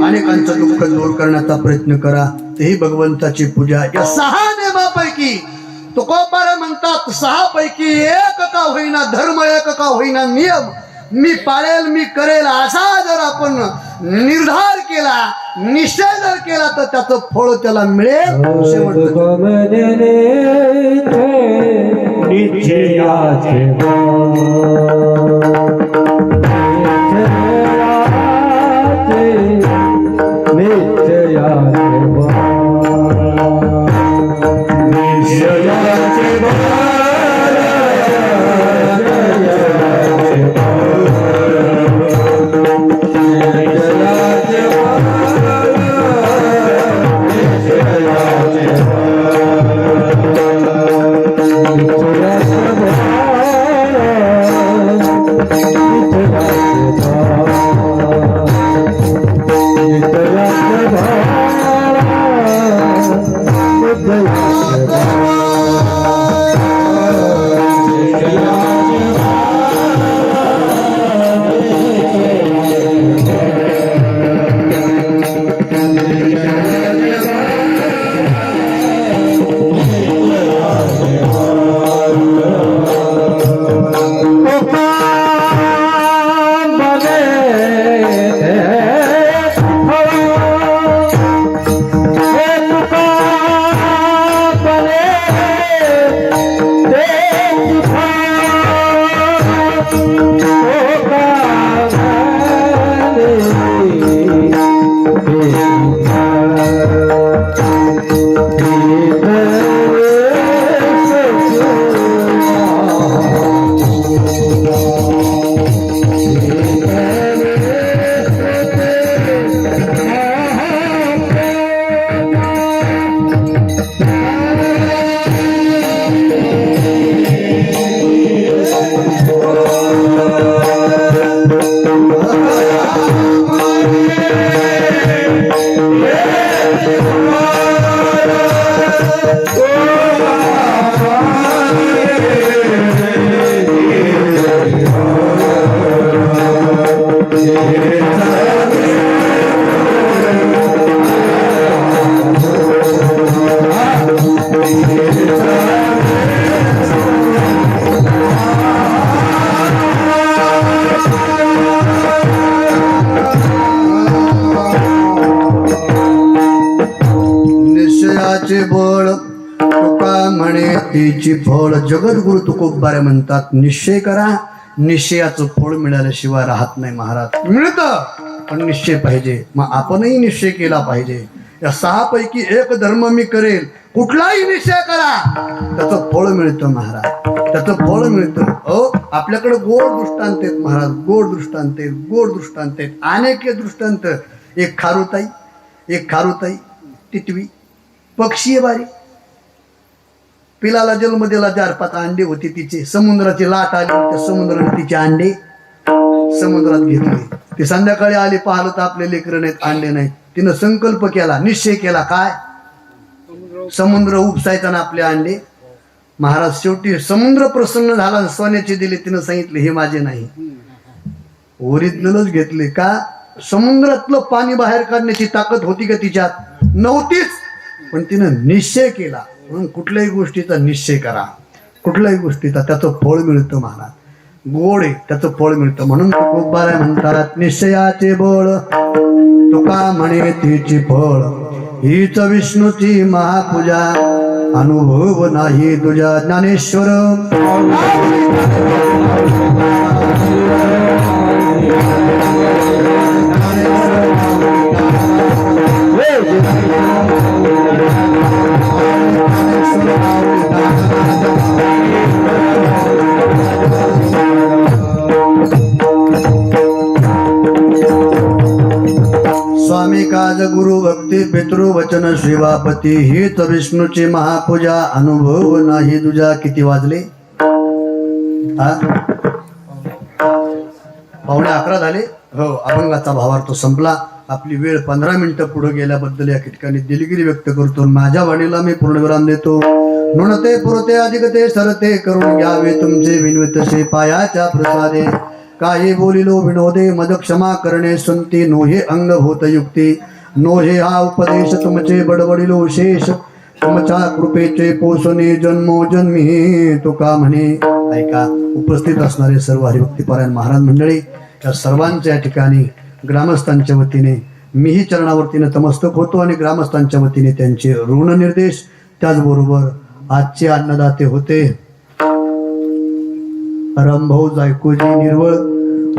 अनेकांचं दुःख दूर करण्याचा प्रयत्न करा, तेही भगवंताची पूजा. या 6 नियमापैकी तुकोबार म्हणतात, 6 पैकी एक का होईना धर्म, एक का होईना नियम मी पाळेल, मी करेल, असा जर आपण निर्धार केला, निश्चय जर केला तर त्याचं फळ त्याला मिळेल. निश्चयाचे बळ तुका म्हणे तिची फळ. जगद्गुरु तुकोबारे म्हणतात, निश्चय करा, निश्चयाचं फळ मिळाल्याशिवाय राहत नाही महाराज. मिळतं पण निश्चय पाहिजे. मग आपणही निश्चय केला पाहिजे. या 6 पैकी एक धर्म मी करेल, कुठलाही निश्चय करा, त्याचं फळ मिळतं महाराज, त्याचं फळ मिळतं. आपल्याकडे गोड दृष्टांत आहेत महाराज, गोड दृष्टांत आहेत, गोड दृष्टांत आहेत, अनेक दृष्टांत. एक खारुताई टिटवी पक्षी बारी, पिलाला जन्म दिला, 4-5 अंडे होते तिचे. समुद्राची लाट आली, त्या समुद्राने तिचे अंडे समुद्रात घेतले. ते संध्याकाळी आले, पाहिलं तर आपले लेकरं नाहीत, अंडे नाहीत. तिनं संकल्प केला, निश्चय केला, काय समुद्र उपसायचा ना आपले अंडे. महाराज शेवटी समुद्र प्रसन्न झाला, सोन्याचे दिले. तिनं सांगितले हे माझे नाही, ओरिजिनलच घेतले. का समुद्रातलं पाणी बाहेर काढण्याची ताकद होती का तिच्यात? नव्हतीच. पण तिनं निश्चय केला. म्हणून कुठल्याही गोष्टीचा निश्चय करा, कुठल्याही गोष्टीचा त्याचं फळ मिळतं महाराज. गोड आहे त्याचं फळ मिळतं. म्हणून तुकोबाराय म्हणतात, निश्चयाचे बळ तुका म्हणे तिची फळ हीच विष्णूची महापूजा अनुभव नाही तुझ्या ज्ञानेश्वर स्वामी काज गुरु भक्ती पितृवचन शिवापती हीच विष्णूची महापूजा अनुभव नाही तुझा. किती वाजले? हा 11:15 झाले. हो, अभंगाचा भावार्थ संपला. आपली वेळ 15 मिनिटं पुढे गेल्याबद्दल या ठिकाणी दिलगिरी व्यक्त करतो. माझ्या वाणीला मी पूर्णविराम देतो. नुणते पुरते अधिकते सरते करून घ्यावे तुमचे विनवितसे पायाच्या प्रसादे. काही बोलिलो विनोदे मद क्षमा करणे सुनती नोहे अंगभूत युक्ती. नोहे हा उपदेश तुमचे बडबडिलो शेष तुमच्या कृपेचे पोषणे जन्मोजन्मी तुका म्हणे. ऐका, उपस्थित असणारे सर्व हरिभक्तीपरायण महाराज मंडळी, या सर्वांच्या ठिकाणी ग्रामस्थांच्या वतीने मीही चरणावरती नतमस्तक होतो आणि ग्रामस्थांच्या वतीने त्यांचे ऋण निर्देश. त्याचबरोबर आजचे अन्नदाते होते रामभाऊ जायकोजी निर्वळ.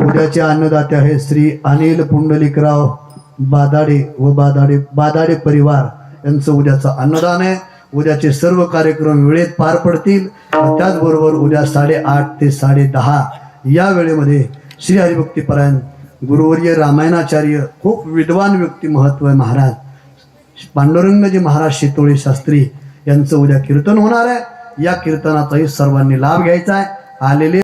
उद्याचे अन्नदाते आहे श्री अनिल पुंडलिकराव बादाडे व बादाडे परिवार यांचं उद्याचं अन्नदान आहे. उद्याचे सर्व कार्यक्रम वेळेत पार पडतील. त्याचबरोबर उद्या 8:30 ते 10:30 या वेळेमध्ये श्री हरिभक्तीपरायण गुरुवर्य रामायणाचार्य खूप विद्वान व्यक्ती महत्व आहे महाराज पांडुरंगजी महाराज शितोळे शास्त्री यांचं उद्या कीर्तन होणार आहे. या कीर्तनाचाही सर्वांनी लाभ घ्यायचा आहे. आलेले